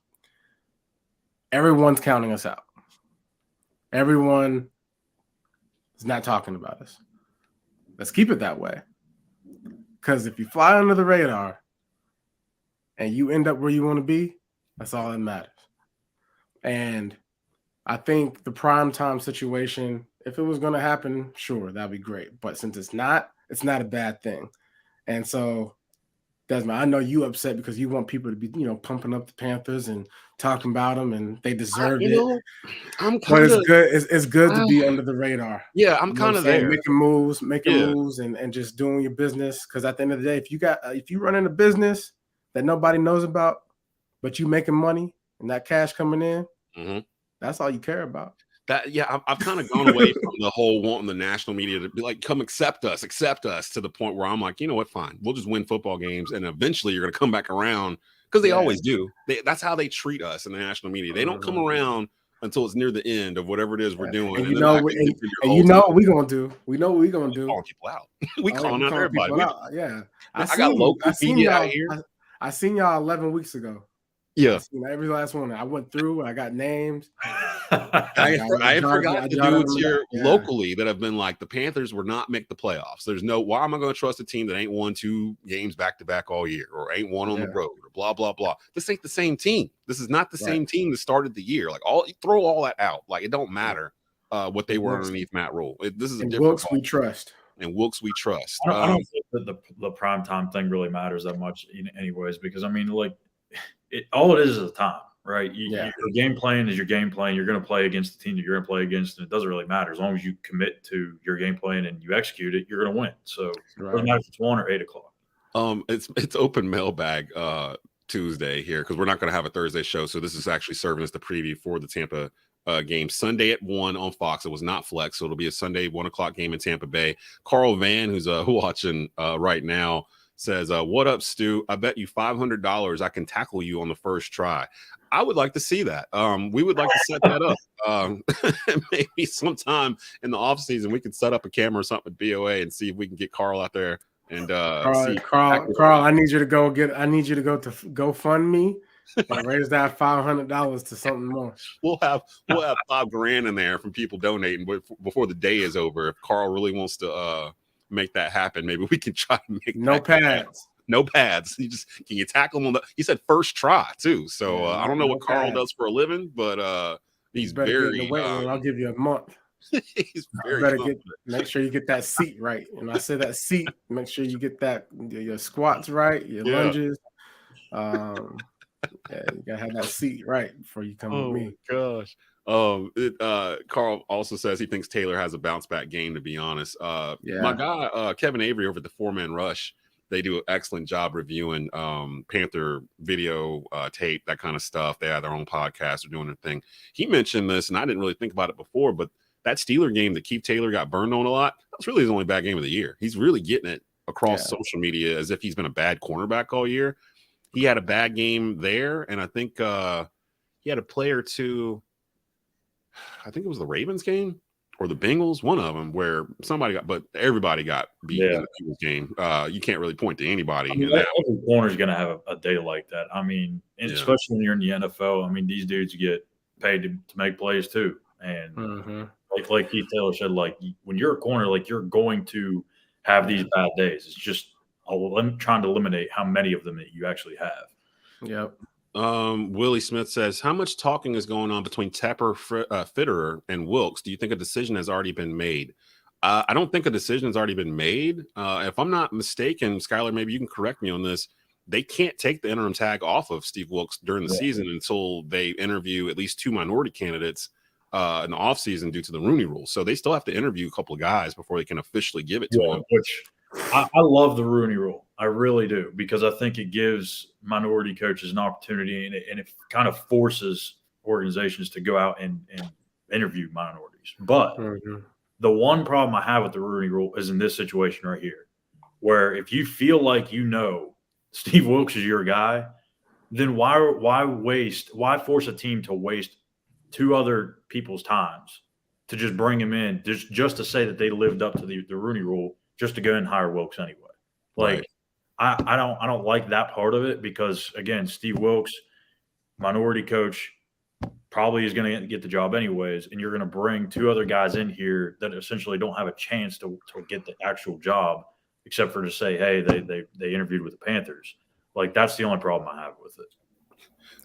D: Everyone's counting us out. Everyone is not talking about us. Let's keep it that way. Because if you fly under the radar and you end up where you want to be, that's all that matters. And I think the primetime situation, if it was going to happen, sure, that'd be great. But since it's not a bad thing. And so, Desmond, I know you upset because you want people to be, pumping up the Panthers and talking about them, and they deserve it. But it's good to be under the radar.
B: Yeah, I'm kind of there,
D: making moves, and just doing your business. Because at the end of the day, if you run in a business that nobody knows about, but you making money and that cash coming in, that's all you care about.
B: I've kind of gone away from the whole wanting the national media to be like, come accept us to the point where I'm like, you know what, fine, we'll just win football games, and eventually you're going to come back around, because they always do. That's how they treat us in the national media. They don't come around until it's near the end of whatever it is we're doing.
D: And you know what we're going to do. We know what we're going to do.
B: Calling people out. We calling out everybody.
D: Yeah.
B: I got local media out here.
D: I seen y'all 11 weeks ago.
B: Yeah,
D: every last one. I went through. I got names.
B: I forgot to do it here locally that have been like, the Panthers will not make the playoffs. There's no, why am I going to trust a team that ain't won 2 games back to back all year, or ain't won on the road, or blah blah blah. This ain't the same team. This is not the same team that started the year. Like, throw all that out. Like, it don't matter what they were underneath Matt Rule. This is a different.
D: Wilkes we trust.
B: And Wilkes we trust.
E: I don't think that the primetime thing really matters that much, anyways, because I mean, like, all it is a time, right? Your game plan is your game plan. You're going to play against the team that you're going to play against, and it doesn't really matter. As long as you commit to your game plan and you execute it, you're going to win. So it doesn't matter if it's 1 or 8 o'clock.
B: It's open mailbag Tuesday here, because we're not going to have a Thursday show. So this is actually serving as the preview for the Tampa game Sunday at 1 on Fox. It was not flex, so it'll be a Sunday 1 o'clock game in Tampa Bay. Carl Van, who's watching right now, says, what up, Stu? I bet you $500 I can tackle you on the first try. I would like to see that. We would like to set that up. Maybe sometime in the offseason we could set up a camera or something at BOA and see if we can get Carl out there. And
D: Carl, I need you to go to GoFundMe and raise that $500 to something more.
B: We'll have $5,000 in there from people donating before the day is over. If Carl really wants to make that happen, maybe we can try to make
D: no pads.
B: No pads. Can you tackle him on he said first try too. So I don't know what Carl does for a living, but he's very
D: I'll give you a month.
B: He's very
D: make sure you get that seat right. And I say that seat, make sure you get that your squats right, your lunges. You gotta have that seat right before you come with me.
B: Gosh. Carl also says he thinks Taylor has a bounce back game, to be honest. My guy Kevin Avery over at the 4-Man Rush, they do an excellent job reviewing Panther video tape, that kind of stuff. They have their own podcast, they're doing their thing. He mentioned this, and I didn't really think about it before, but that Steeler game that Keith Taylor got burned on a lot, that's really his only bad game of the year. He's really getting it across social media as if he's been a bad cornerback all year. He had a bad game there, and I think he had a play or two. I think it was the Ravens game or the Bengals, one of them, where everybody got beat in the Bengals game. You can't really point to anybody.
E: I mean, every corner's going to have a day like that. I mean, especially when you're in the NFL. I mean, these dudes get paid to make plays too. And like Keith Taylor said, like, when you're a corner, like, you're going to have these bad days. It's just trying to eliminate how many of them that you actually have.
D: Yep.
B: Willie Smith says, how much talking is going on between Tepper, Fitterer, and Wilkes? Do you think a decision has already been made? I don't think a decision has already been made. If I'm not mistaken, Schuyler, maybe you can correct me on this. They can't take the interim tag off of Steve Wilkes during the season until they interview at least 2 minority candidates in the offseason due to the Rooney Rule. So they still have to interview a couple of guys before they can officially give it to him.
E: Which I love the Rooney Rule. I really do, because I think it gives minority coaches an opportunity, and it kind of forces organizations to go out and interview minorities. But the one problem I have with the Rooney Rule is in this situation right here, where if you feel like Steve Wilkes is your guy, then why force a team to waste 2 other people's times to just bring him in, just to say that they lived up to the Rooney Rule, just to go and hire Wilkes anyway. Like, right. I don't like that part of it because, again, Steve Wilkes, minority coach, probably is going to get the job anyways, and you're going to bring 2 other guys in here that essentially don't have a chance to get the actual job, except for to say, hey, they interviewed with the Panthers. Like, that's the only problem I have with it.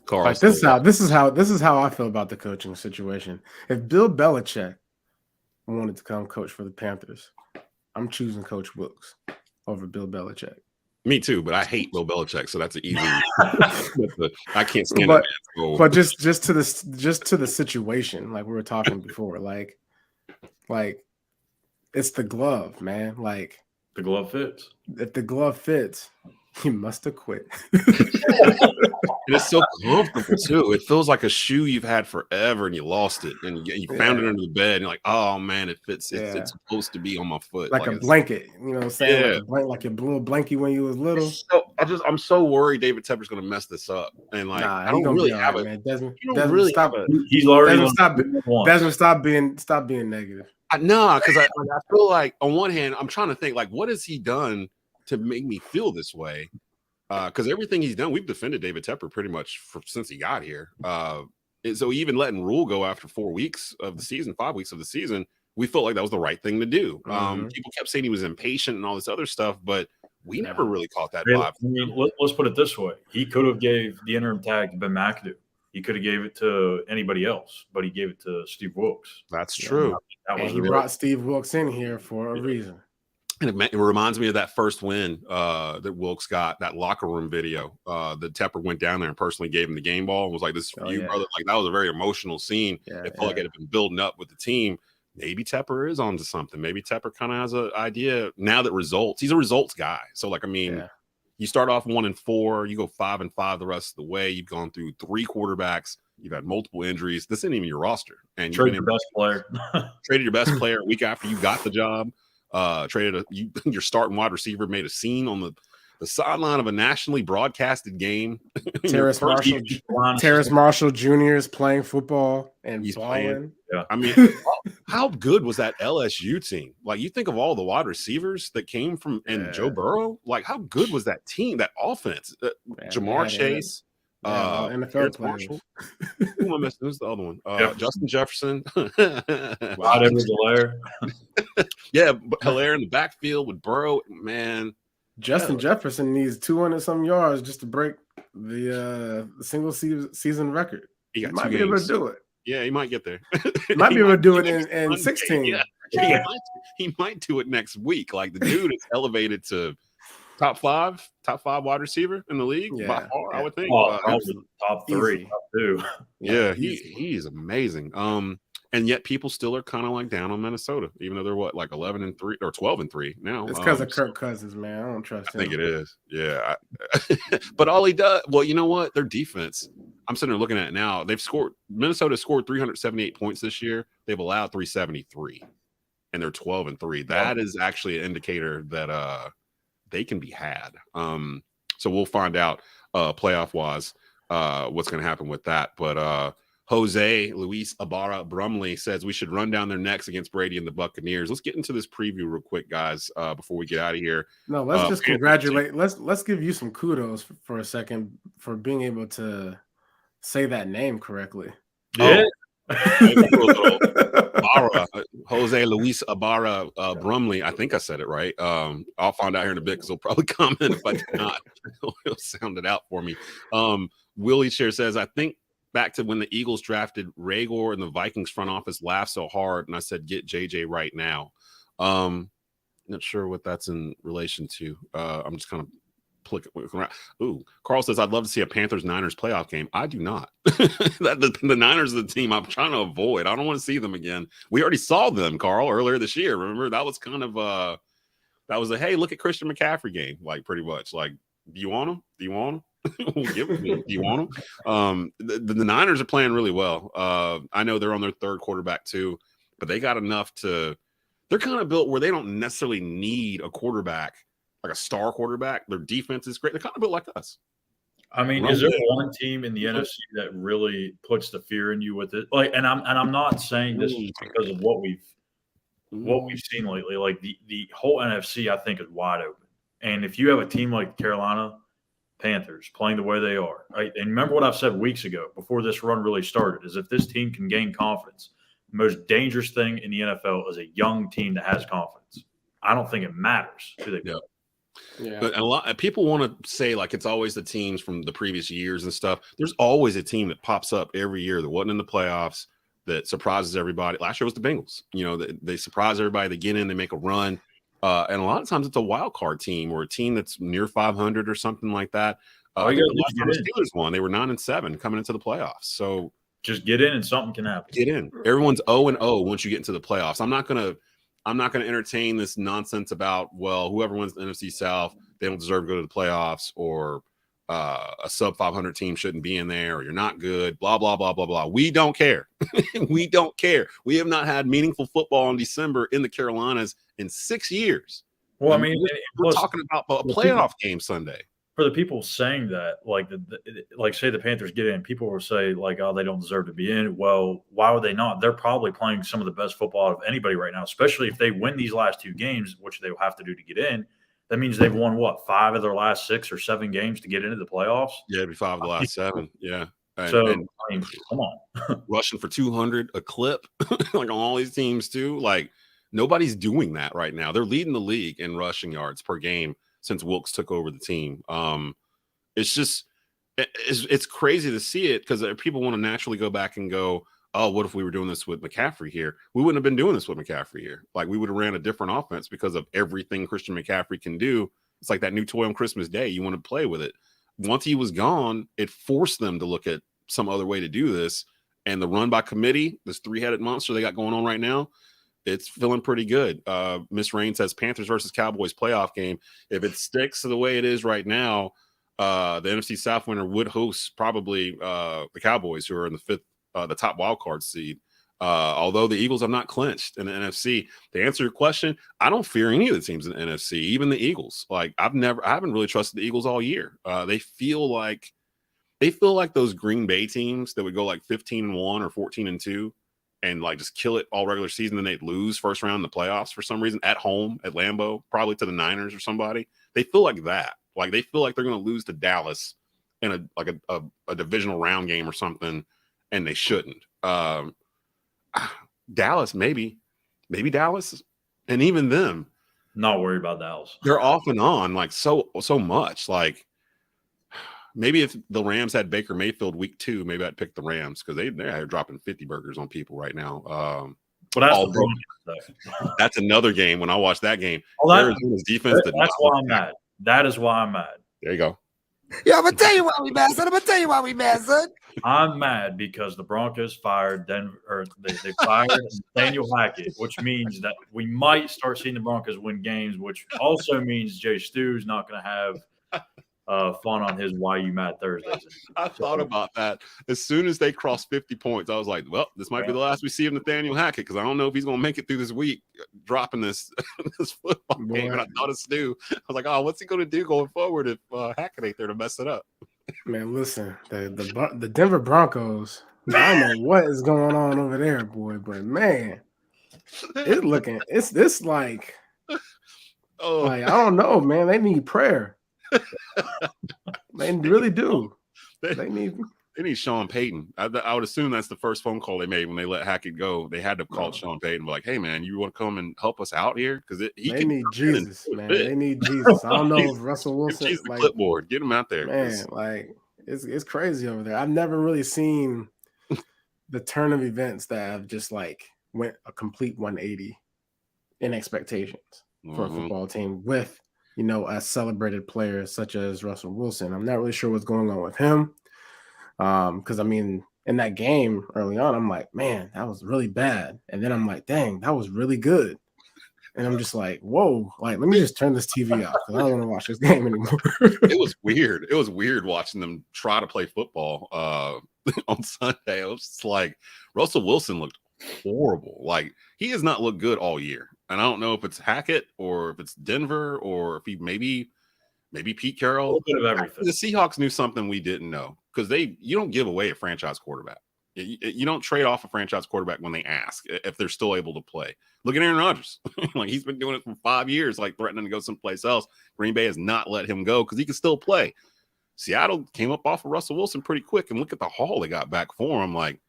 B: Carl,
D: like this is how I feel about the coaching situation. If Bill Belichick wanted to come coach for the Panthers, I'm choosing Coach Wilkes over Bill Belichick.
B: Me too, but I hate Bill Belichick, so that's an easy. I can't stand
D: it.
B: So.
D: But just to the situation, like we were talking before, like it's the glove, man. Like
E: the glove fits.
D: If the glove fits, he must have quit.
B: And it's so comfortable too. It feels like a shoe you've had forever, and you lost it, and you found it under the bed. And you're like, oh man, it fits. It's supposed to be on my foot,
D: like a blanket. You know what I'm saying? Yeah. Like your blue blankie when you was little.
B: So I'm so worried David Tepper's going to mess this up, and like I don't really have it.
D: Man. Desmond,
B: really
D: stop
B: have
D: it.
E: He's already
D: Desmond, stop being negative.
B: No, because I feel like on one hand, I'm trying to think like, what has he done to make me feel this way? Because everything he's done, we've defended David Tepper pretty much since he got here. So even letting Rule go after 4 weeks of the season, 5 weeks of the season, we felt like that was the right thing to do. People kept saying he was impatient and all this other stuff, but we never really caught that vibe.
E: I mean, let's put it this way: he could have gave the interim tag to Ben McAdoo. He could have gave it to anybody else, but he gave it to Steve Wilkes.
B: That's true.
D: He brought Steve Wilkes in here for a reason.
B: And it reminds me of that first win that Wilkes got, that locker room video. That Tepper went down there and personally gave him the game ball and was like, "This is for you, brother." Like that was a very emotional scene. It felt like it had been building up with the team. Maybe Tepper is onto something. Maybe Tepper kind of has an idea now that he's a results guy. So like, I mean, you start off 1-4, you go 5-5 the rest of the way. You've gone through 3 quarterbacks. You've had multiple injuries. This isn't even your roster. And
E: traded your best player.
B: Traded your best player a week after you got the job. Your starting wide receiver made a scene on the sideline of a nationally broadcasted game.
D: Terrace Marshall Jr. is playing football and he's playing.
B: Yeah. I mean, how good was that LSU team? Like, you think of all the wide receivers that came from and Joe Burrow. Like, how good was that team? That offense? Jamar Chase.
D: NFL players.
B: Who am I missing? Who's the other one? Justin Jefferson.
E: Hilaire.
B: Yeah, but Hilaire in the backfield with Burrow. Man,
D: Justin Jefferson needs 200-some yards just to break the single season record.
B: He
D: might be able to do it.
B: Yeah, he might get there.
D: He might be able to do it in 16.
B: Yeah. He might do it next week. Like, the dude is elevated to top five wide receiver in the league by far, I would think.
E: Top 3, top 2.
B: Yeah, he's amazing. And yet people still are kind of like down on Minnesota, even though they're like 11-3 or 12-3 now.
D: It's because of Kirk Cousins, man. I don't trust him.
B: I think it is. Yeah. But all he does, well, you know what? Their defense, I'm sitting there looking at it now. Minnesota scored 378 points this year. They've allowed 373, and they're 12-3. That is actually an indicator that they can be had. So we'll find out playoff wise what's going to happen with that. But Jose Luis Ibarra Brumley says we should run down their necks against Brady and the Buccaneers. Let's get into this preview real quick, guys, before we get out of here.
D: No, let's just congratulate. Let's give you some kudos for a second for being able to say that name correctly.
E: Yeah.
B: Jose Luis Ibarra Brumley. I think I said it right. I'll find out here in a bit because he'll probably comment if I did not. He'll sound it out for me. Willie Chair says, I think back to when the Eagles drafted Rager and the Vikings front office laughed so hard, and I said, get JJ right now. Not sure what that's in relation to. I'm just kind of around. Ooh, Carl says, I'd love to see a Panthers-Niners playoff game. I do not. The Niners are the team I'm trying to avoid. I don't want to see them again. We already saw them, Carl, earlier this year. Remember, that was kind of that was a, hey, look at Christian McCaffrey game, like, pretty much. Like, do you want him? Do you want him? We'll give him. Do you want him? The Niners are playing really well. I know they're on their 3rd quarterback too, but they got enough to – they're kind of built where they don't necessarily need a quarterback, like a star quarterback. Their defense is great. They're kind of built like us.
E: I mean, is there one team in the NFC that really puts the fear in you with it? Like, and I'm not saying this is because of what we've seen lately. Like the whole NFC, I think, is wide open. And if you have a team like Carolina Panthers playing the way they are, right? And remember what I've said weeks ago before this run really started, is if this team can gain confidence, the most dangerous thing in the NFL is a young team that has confidence. I don't think it matters who they play.
B: Yeah. But a lot of people want to say like it's always the teams from the previous years and stuff. There's always a team that pops up every year that wasn't in the playoffs that surprises everybody. Last year was the Bengals. You know, they surprise everybody. They get in, they make a run. And a lot of times it's a wild card team or a team that's near 500 or something like that. The Steelers won. They were 9-7 coming into the playoffs. So
E: just get in and something can happen.
B: Get in. Everyone's 0-0 once you get into the playoffs. I'm not gonna entertain this nonsense about, well, whoever wins the NFC South, they don't deserve to go to the playoffs, or a sub 500 team shouldn't be in there, or you're not good, blah, blah, blah, blah, blah. We don't care. We don't care. We have not had meaningful football in December in the Carolinas in 6 years.
E: Well, I mean,
B: we're talking about a playoff game Sunday.
E: For the people saying that, like say the Panthers get in, people will say like, oh, they don't deserve to be in. Well, why would they not? They're probably playing some of the best football out of anybody right now, especially if they win these last 2 games, which they will have to do to get in. That means they've won, 5 of their last 6 or 7 games to get into the playoffs?
B: Yeah, it'd be 5 of the last 7. Yeah.
E: And I mean, come on.
B: Rushing for 200 a clip, like on all these teams too. Like, nobody's doing that right now. They're leading the league in rushing yards per game since Wilkes took over the team. It's just it's crazy to see it, because people want to naturally go back and go, oh, what if we were doing this with McCaffrey here? We wouldn't have been doing this with McCaffrey here. Like, we would have ran a different offense because of everything Christian McCaffrey can do. It's like that new toy on Christmas Day. You want to play with it. Once he was gone, it forced them to look at some other way to do this. And the run by committee, this 3-headed monster they got going on right now, it's feeling pretty good. Miss Rain says Panthers versus Cowboys playoff game. If it sticks to the way it is right now, the NFC South winner would host probably the Cowboys, who are in the top wild card seed. Although the Eagles have not clinched in the NFC. To answer your question, I don't fear any of the teams in the NFC, even the Eagles. Like, I haven't really trusted the Eagles all year. They feel like those Green Bay teams that would go like 15-1 or 14-2. And like just kill it all regular season, then they'd lose first round in the playoffs for some reason at home at Lambeau, probably to the Niners or somebody. They feel like that. Like, they feel like they're going to lose to Dallas in a divisional round game or something, and they shouldn't. Dallas, maybe Dallas, and even them.
E: Not worried about Dallas.
B: They're off and on like so much. Like, maybe if the Rams had Baker Mayfield week 2, maybe I'd pick the Rams, because they're dropping 50 burgers on people right now.
E: But
B: that's another game. When I watched that game,
E: Arizona's
B: defense.
E: That's why I'm mad. That is why I'm mad.
B: There you go.
C: Yeah, I'm gonna tell you why we mad, son.
E: I'm mad because the Broncos fired they fired Nathaniel Hackett, which means that we might start seeing the Broncos win games, which also means Jay Stu's not going to have fun on his Why You Mad Thursdays.
B: I thought about that. As soon as they crossed 50 points, I was like, well, this might be the last we see of Nathaniel Hackett, because I don't know if he's going to make it through this week dropping this football game. And I thought of Stu. I was like, oh, what's he going to do going forward if Hackett ain't there to mess it up?
D: Man, listen, the Denver Broncos, I don't know what is going on over there, boy, but man, it's like, I don't know, man. They need prayer. They really do. They need
B: Sean Payton. I would assume that's the first phone call they made when they let Hackett go. They had to call Sean Payton and be like, hey, man, you want to come and help us out here? Because they
D: need Jesus, man. They need Jesus. I don't know if Russell Wilson,
B: the clipboard, get him out there,
D: man. Like, it's crazy over there. I've never really seen the turn of events that have just like went a complete 180 in expectations for a football team with, a celebrated player such as Russell Wilson. I'm not really sure what's going on with him. Because, I mean, in that game early on, I'm like, man, that was really bad. And then I'm like, dang, that was really good. And I'm just like, whoa, like, let me just turn this TV off, because I don't want to watch this game anymore.
B: It was weird. It was weird watching them try to play football on Sunday. It was just like, Russell Wilson looked horrible. Like, he has not looked good all year. And I don't know if it's Hackett or if it's Denver or if he maybe maybe Pete
E: A
B: Carroll.
E: little bit of everything.
B: The Seahawks knew something we didn't know because you don't give away a franchise quarterback. You don't trade off a franchise quarterback when they ask if they're still able to play. Look at Aaron Rodgers. Like, he's been doing it for 5 years, like threatening to go someplace else. Green Bay has not let him go because he can still play. Seattle came up off of Russell Wilson pretty quick, and look at the haul they got back for him. Like,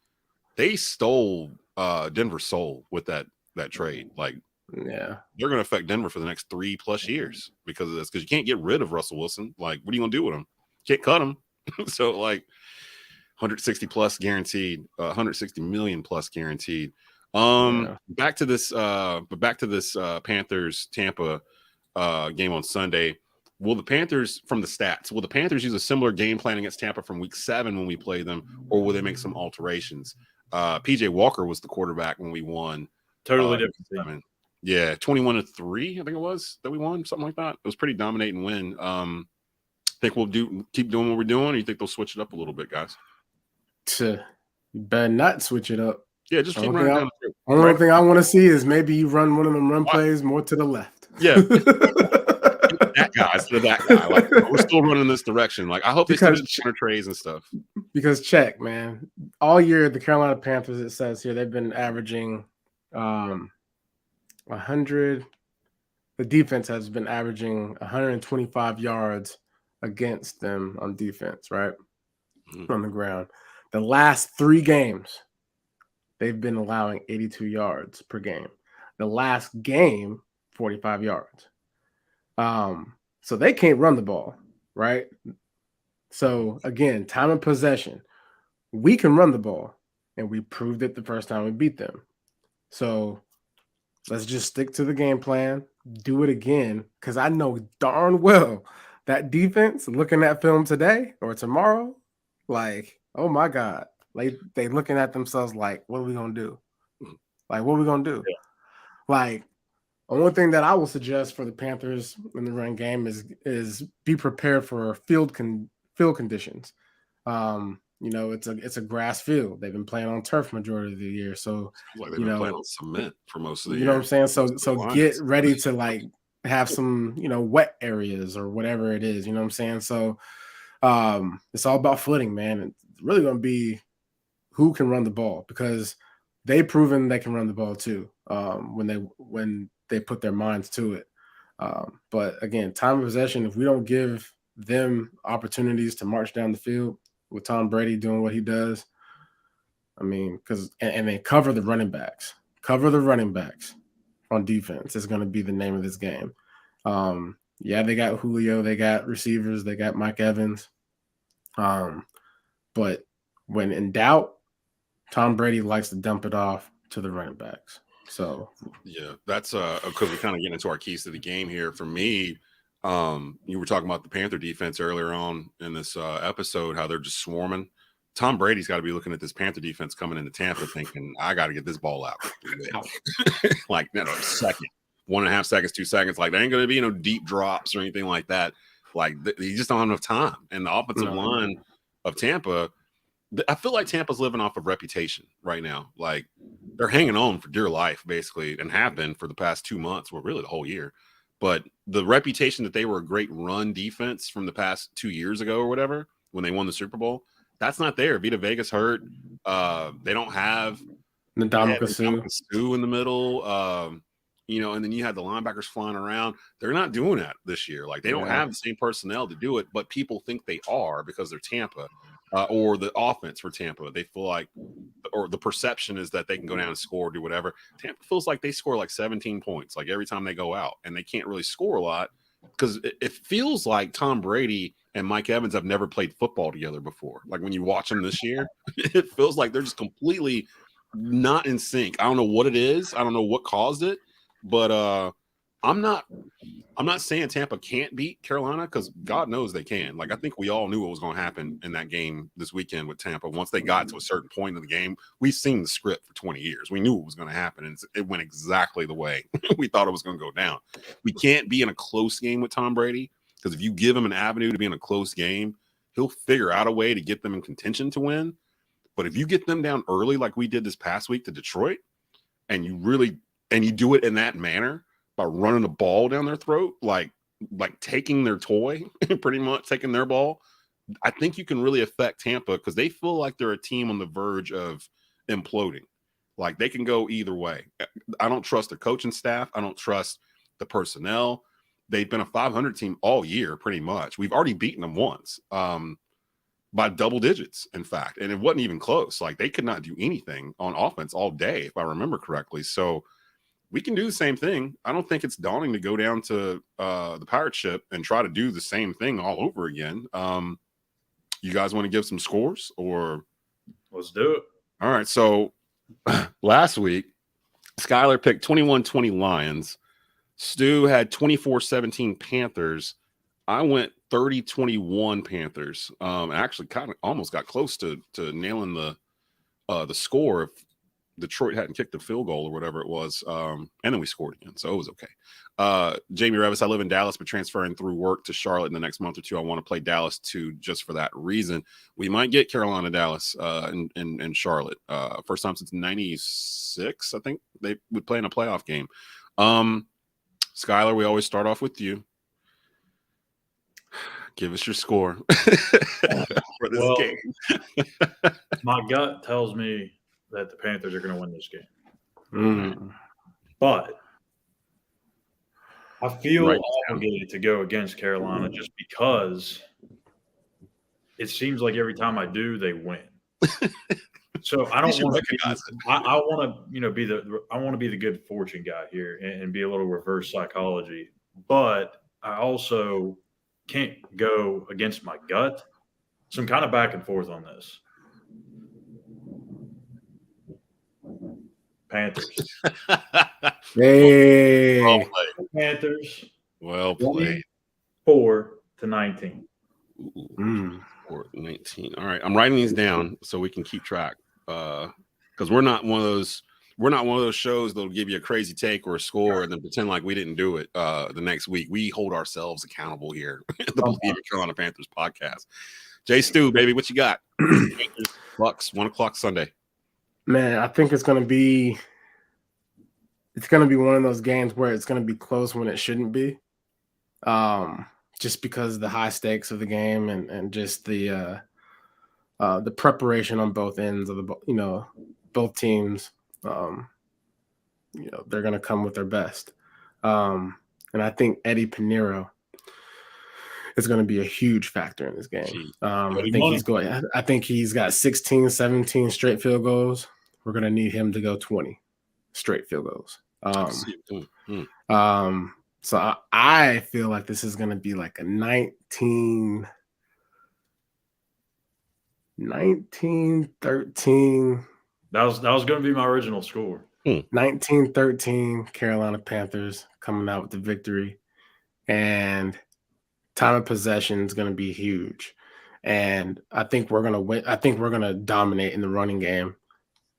B: they stole Denver's soul with that trade. Like,
D: Yeah.
B: they're going to affect Denver for the next 3+ years because of this. Because you can't get rid of Russell Wilson. Like, what are you going to do with him? Can't cut him. So, like, 160 plus guaranteed, 160 million plus guaranteed. Back to this Panthers Tampa game on Sunday. Will the Panthers, from the stats, will the Panthers use a similar game plan against Tampa from week 7 when we play them, or will they make some alterations? PJ Walker was the quarterback when we won.
E: Totally different.
B: Yeah, 21-3, I think it was that we won, something like that. It was pretty dominating win. Think we'll keep doing what we're doing, or you think they'll switch it up a little bit, guys?
D: You better not switch it up.
B: Yeah, just keep running down the field.
D: Only thing I want to see is maybe you run one of them run plays more to the left.
B: Yeah. That guy instead of that guy. Like, we're still running this direction. Like, I hope they still do corner trays and stuff.
D: Because check, man. All year, the Carolina Panthers, it says here, they've been averaging 100. The defense has been averaging 125 yards against them on defense, right? Mm-hmm. On the ground. The last 3 games, they've been allowing 82 yards per game. The last game, 45 yards. So they can't run the ball, right? So again, time of possession, we can run the ball, and we proved it the first time we beat them. So let's just stick to the game plan, do it again, because I know darn well that defense, looking at film today or tomorrow, like, oh my God, like they looking at themselves like, what are we gonna do? Like, what are we gonna do? Yeah. Like, the only thing that I will suggest for the Panthers in the run game is be prepared for field conditions. It's a grass field. They've been playing on turf majority of the year, so
B: like they've been playing on cement for most of the year.
D: You know what I'm saying? So get ready to like have some wet areas or whatever it is. You know what I'm saying? So it's all about footing, man. It's really going to be who can run the ball, because they've proven they can run the ball too when they put their minds to it. But again, time of possession, if we don't give them opportunities to march down the field with Tom Brady doing what he does, I mean, and then cover the running backs on defense is going to be the name of this game. Yeah, they got Julio, they got receivers, they got Mike Evans. But when in doubt, Tom Brady likes to dump it off to the running backs. So
B: yeah, that's because we're kind of getting into our keys to the game here. For me, you were talking about the Panther defense earlier on in this episode, how they're just swarming. Tom Brady's got to be looking at this Panther defense coming into Tampa thinking, I got to get this ball out. Like, second, 1.5 seconds, 2 seconds. Like, there ain't going to be no deep drops or anything like that. Like, you just don't have enough time. And the offensive line of Tampa, I feel like Tampa's living off of reputation right now. Like, they're hanging on for dear life, basically, and have been for the past 2 months, well, really the whole year. But the reputation that they were a great run defense from the past 2 years ago or whatever, when they won the Super Bowl, that's not there. Vita Vega's hurt. They don't have
D: Ndamukong Suh
B: in the middle. And then you had the linebackers flying around. They're not doing that this year. Like, they don't have the same personnel to do it, but people think they are because they're Tampa. Or the offense for Tampa. They feel like, or the perception is that they can go down and score, do whatever. Tampa feels like they score like 17 points, like every time they go out, and they can't really score a lot because it feels like Tom Brady and Mike Evans have never played football together before. Like, when you watch them this year, it feels like they're just completely not in sync. I don't know what it is. I don't know what caused it, but I'm not saying Tampa can't beat Carolina, because God knows they can. Like, I think we all knew what was going to happen in that game this weekend with Tampa. Once they got to a certain point in the game, we've seen the script for 20 years. We knew what was going to happen, and it went exactly the way we thought it was going to go down. We can't be in a close game with Tom Brady, because if you give him an avenue to be in a close game, he'll figure out a way to get them in contention to win. But if you get them down early like we did this past week to Detroit, and you do it in that manner, by running the ball down their throat, like, like taking their toy, pretty much taking their ball, I think you can really affect Tampa because they feel like they're a team on the verge of imploding. Like they can go either way. I don't trust the coaching staff. I don't trust the personnel. They've been a 500 team all year, pretty much. We've already beaten them once by double digits, in fact. And it wasn't even close. Like they could not do anything on offense all day, if I remember correctly. So we can do the same thing. I don't think it's daunting to go down to the pirate ship and try to do the same thing all over again. You guys want to give some scores or?
E: Let's do it.
B: All right. So last week, Schuyler picked 21-20 Lions. Stu had 24-17 Panthers. I went 30-21 Panthers. Actually kind of almost got close to nailing the score if Detroit hadn't kicked the field goal or whatever it was. And then we scored again, so it was okay. Jamie Revis, I live in Dallas, but transferring through work to Charlotte in the next month or two. I want to play Dallas too, just for that reason. We might get Carolina, Dallas, and Charlotte. First time since '96, I think they would play in a playoff game. Schuyler, we always start off with you. Give us your score for this game.
E: My gut tells me that the Panthers are going to win this game.
D: Mm.
E: But I feel obligated to go against Carolina just because it seems like every time I do, they win. So I don't want to. I want to, be the good fortune guy here and be a little reverse psychology. But I also can't go against my gut, so I'm kind of back and forth on this. Panthers.
D: Hey.
B: Well played.
E: Panthers.
B: Well played.
E: 4-19.
B: 4-19. All right, I'm writing these down so we can keep track. Because we're not one of those shows that'll give you a crazy take or a score and then pretend like we didn't do it the next week. We hold ourselves accountable here. The Bleav in Carolina Panthers podcast. Jay Stu, baby, what you got? Bucs, 1:00 Sunday.
D: Man, I think it's gonna be one of those games where it's gonna be close when it shouldn't be. Just because of the high stakes of the game and just the preparation on both ends of both teams. They're gonna come with their best. And I think Eddie Pinheiro is going to be a huge factor in this game. I think he's got 16, 17 straight field goals. We're going to need him to go 20 straight field goals. So I feel like this is going to be like a 19-13.
E: That was going to be my original score.
D: 19-13 Carolina Panthers coming out with the victory. And time of possession is going to be huge. And I think we're going to win. I think we're going to dominate in the running game,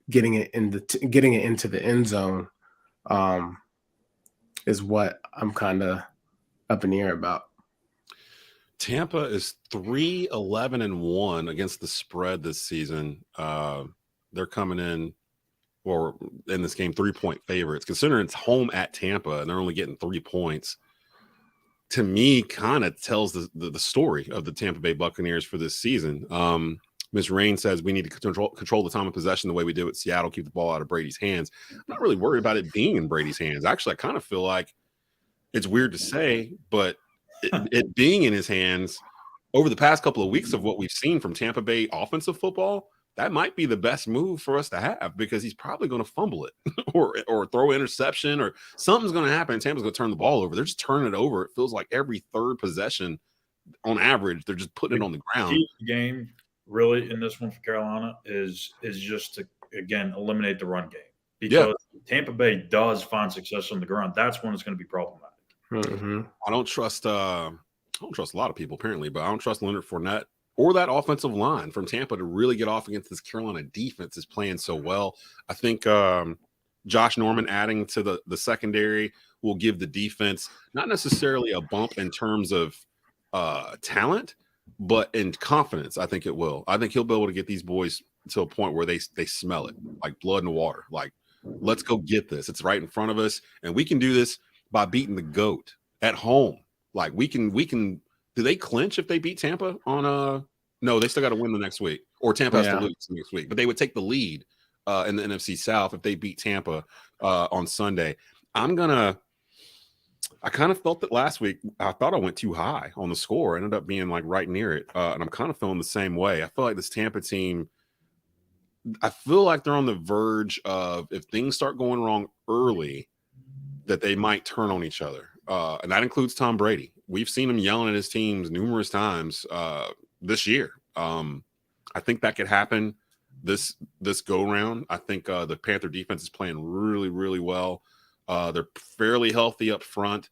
D: getting it into the end zone is what I'm kind of up in the air about.
B: Tampa is 3-11-1 against the spread this season. They're coming in this game 3-point favorites, considering it's home at Tampa and they're only getting 3 points. To me, kind of tells the story of the Tampa Bay Buccaneers for this season. Ms. Rain says we need to control the time of possession the way we did with Seattle, keep the ball out of Brady's hands. I'm not really worried about it being in Brady's hands. Actually, I kind of feel like it's weird to say, but it being in his hands over the past couple of weeks of what we've seen from Tampa Bay offensive football, that might be the best move for us to have because he's probably going to fumble it or throw an interception or something's going to happen. Tampa's going to turn the ball over. They're just turning it over. It feels like every third possession on average, they're just putting it on the ground.
E: The game really in this one for Carolina is just to, again, eliminate the run game because Tampa Bay does find success on the ground. That's when it's going to be problematic.
D: Mm-hmm.
B: I don't trust a lot of people apparently, but I don't trust Leonard Fournette or that offensive line from Tampa to really get off against this Carolina defense is playing so well. I think Josh Norman adding to the secondary will give the defense not necessarily a bump in terms of talent, but in confidence. I think it will. I think he'll be able to get these boys to a point where they smell it like blood and water. Like, let's go get this. It's right in front of us, and we can do this by beating the GOAT at home Like we can. Do they clinch if they beat Tampa on No, they still got to win the next week, or Tampa has to lose next week. But they would take the lead in the NFC South if they beat Tampa on Sunday. I kind of felt that last week. I thought I went too high on the score. I ended up being like right near it. And I'm kind of feeling the same way. I feel like this Tampa team, I feel like they're on the verge of, if things start going wrong early, that they might turn on each other. And that includes Tom Brady. We've seen him yelling at his teams numerous times this year. I think that could happen this go round. I think the Panther defense is playing really, really well. They're fairly healthy up front.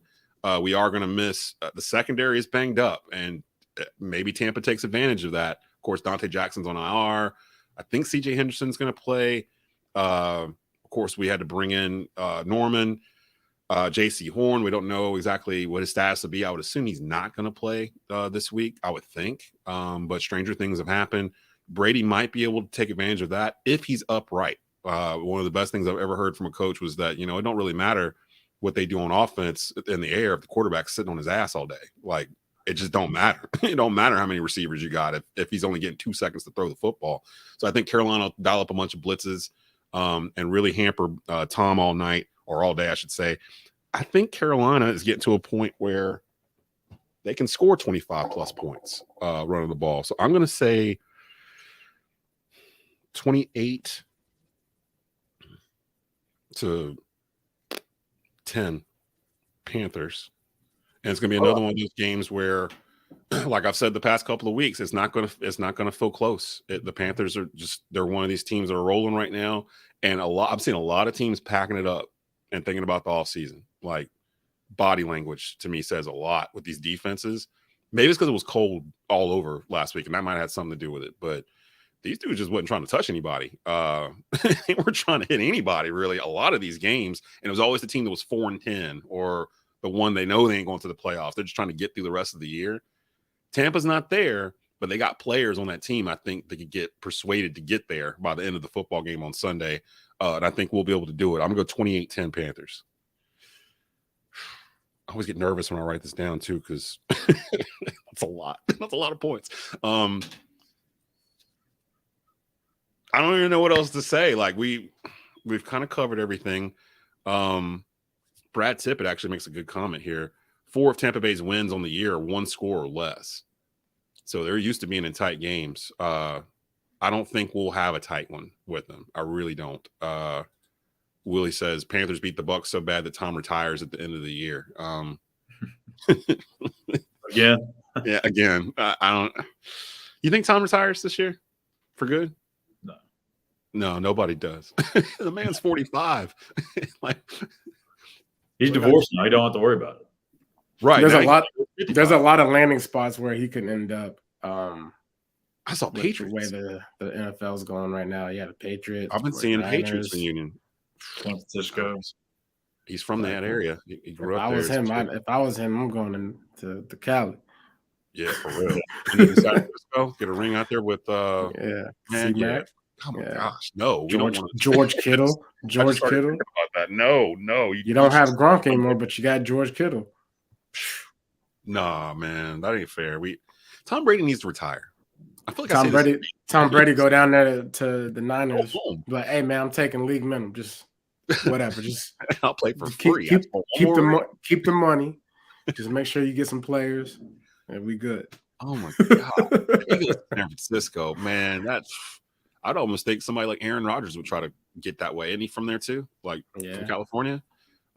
B: We are going to miss the secondary is banged up, and maybe Tampa takes advantage of that. Of course, Dante Jackson's on IR. I think CJ Henderson's going to play. Of course, we had to bring in Norman, JC Horn. We don't know exactly what his status will be. I would assume he's not going to play this week, I would think. But stranger things have happened. Brady might be able to take advantage of that if he's upright. One of the best things I've ever heard from a coach was that, it don't really matter what they do on offense in the air if the quarterback's sitting on his ass all day. Like, it just don't matter. It don't matter how many receivers you got if he's only getting 2 seconds to throw the football. So I think Carolina will dial up a bunch of blitzes and really hamper Tom all night, or all day, I should say. I think Carolina is getting to a point where they can score 25 plus points running the ball. So I'm going to say 28 to 10 Panthers. And it's going to be another one of those games where, like I've said the past couple of weeks, it's not going to feel close. The Panthers are they're one of these teams that are rolling right now. And I've seen a lot of teams packing it up and thinking about the offseason. Like, body language to me says a lot with these defenses. Maybe it's because it was cold all over last week, and that might have had something to do with it. But these dudes just wasn't trying to touch anybody. They weren't trying to hit anybody, really, a lot of these games. And it was always the team that was 4-10, or the one they know they ain't going to the playoffs. They're just trying to get through the rest of the year. Tampa's not there, but they got players on that team I think they could get persuaded to get there by the end of the football game on Sunday. And I think we'll be able to do it. I'm going to go 28-10 Panthers. I always get nervous when I write this down, too, because that's a lot. That's a lot of points. I don't even know what else to say. Like, we've kind of covered everything. Brad Tippett actually makes a good comment here. 4 of Tampa Bay's wins on the year are 1 score or less. So they're used to being in tight games. I don't think we'll have a tight one with them. I really don't. Willie says Panthers beat the Bucs so bad that Tom retires at the end of the year.
E: Yeah.
B: Yeah, again. I don't. You think Tom retires this year for good? No, nobody does. The man's 45. Like,
E: he's divorced now. You don't have to worry about it.
B: Right.
D: There's a lot of landing spots where he could end up.
B: I saw Patriots.
D: The way the NFL is going right now. Yeah, the Patriots.
B: I've been seeing Patriots reunion.
E: San Francisco.
B: He's from that area. He grew up there.
D: If I was him, I'm going to Cali.
B: Yeah, for real. And in San Francisco, get a ring out there with
D: man,
B: yeah. Oh my gosh, no.
D: George Kittle. George Kittle.
B: About that. No.
D: You don't have Gronk anymore, but you got George Kittle.
B: Nah, man, that ain't fair. Tom Brady needs to retire. I feel like
D: Tom Brady go down there to the Niners. But hey, man, I'm taking league minimum. Just whatever. Just
B: I'll play for free.
D: Keep the money. Just make sure you get some players, and we good.
B: Oh my god, San Francisco, man. I'd almost think somebody like Aaron Rodgers would try to get that way. Isn't he from there too? Like from California?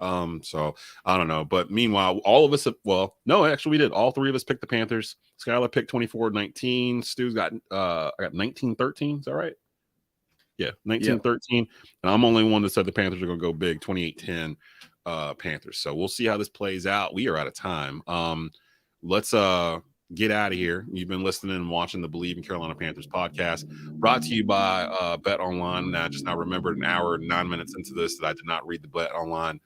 B: So I don't know. But meanwhile, all of us actually we did. All 3 of us picked the Panthers. Schuyler picked 24-19. Stu's got I got 19-13. Is that right? Yeah, 19-13. And I'm only one that said the Panthers are gonna go big, 28-10 Panthers. So we'll see how this plays out. We are out of time. Let's get out of here. You've been listening and watching the Bleav in Carolina Panthers podcast, brought to you by Bet Online. I just now remembered an hour and 9 minutes into this that I did not read the Bet Online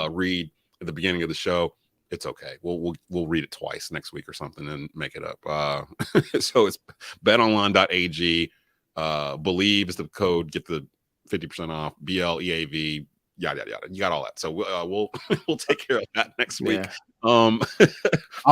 B: read at the beginning of the show. It's okay. We'll read it twice next week or something and make it up. So it's betonline.ag. Bleav is the code. Get the 50% off. BLEAV. Yada yada yada. You got all that. So we'll take care of that next week.
D: All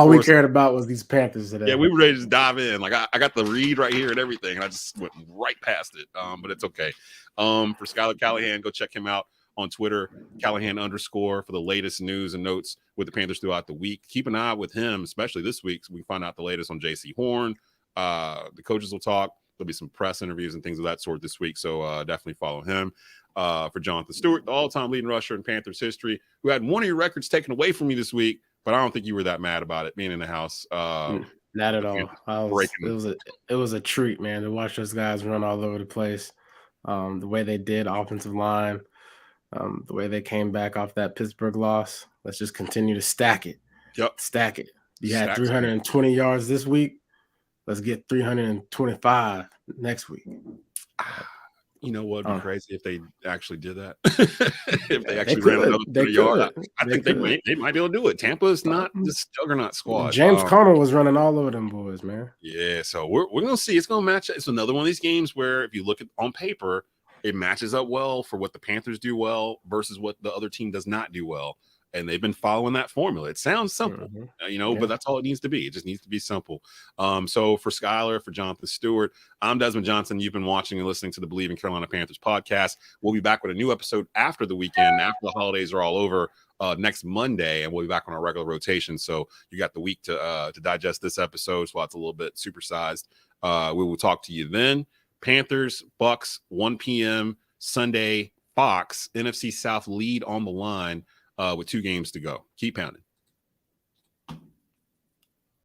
D: we cared about was these Panthers today.
B: Yeah, we were ready to just dive in. Like I got the read right here and everything, and I just went right past it. But it's okay. For Schuyler Callihan, go check him out on Twitter, Callihan_ for the latest news and notes with the Panthers throughout the week. Keep an eye with him, especially this week. So we find out the latest on J.C. Horn. The coaches will talk. There'll be some press interviews and things of that sort this week. So definitely follow him. For Jonathan Stewart, the all-time leading rusher in Panthers history, who had one of your records taken away from you this week, but I don't think you were that mad about it being in the house.
D: Not at all. It was a treat, man, to watch those guys run all over the place. The way they did offensive line, the way they came back off that Pittsburgh loss. Let's just continue to stack it.
B: Yep.
D: Stack it. You had 320 yards this week. Let's get 325 next week.
B: You know what would be crazy if they actually did that? If they actually ran another 30 yards. I think they might be able to do it. Tampa is not this juggernaut squad.
D: James Conner was running all over them boys, man.
B: Yeah, so we're going to see. It's going to match. It's another one of these games where if you look at on paper, it matches up well for what the Panthers do well versus what the other team does not do well. And they've been following that formula. It sounds simple, but that's all it needs to be. It just needs to be simple. So for Schuyler, for Jonathan Stewart, I'm Desmond Johnson. You've been watching and listening to the Bleav in Carolina Panthers podcast. We'll be back with a new episode after the weekend, after the holidays are all over, next Monday, and we'll be back on our regular rotation. So you got the week to digest this episode, so it's a little bit supersized. We will talk to you then. Panthers, Bucs, 1 p.m. Sunday, Fox, NFC South lead on the line. With 2 games to go. Keep pounding.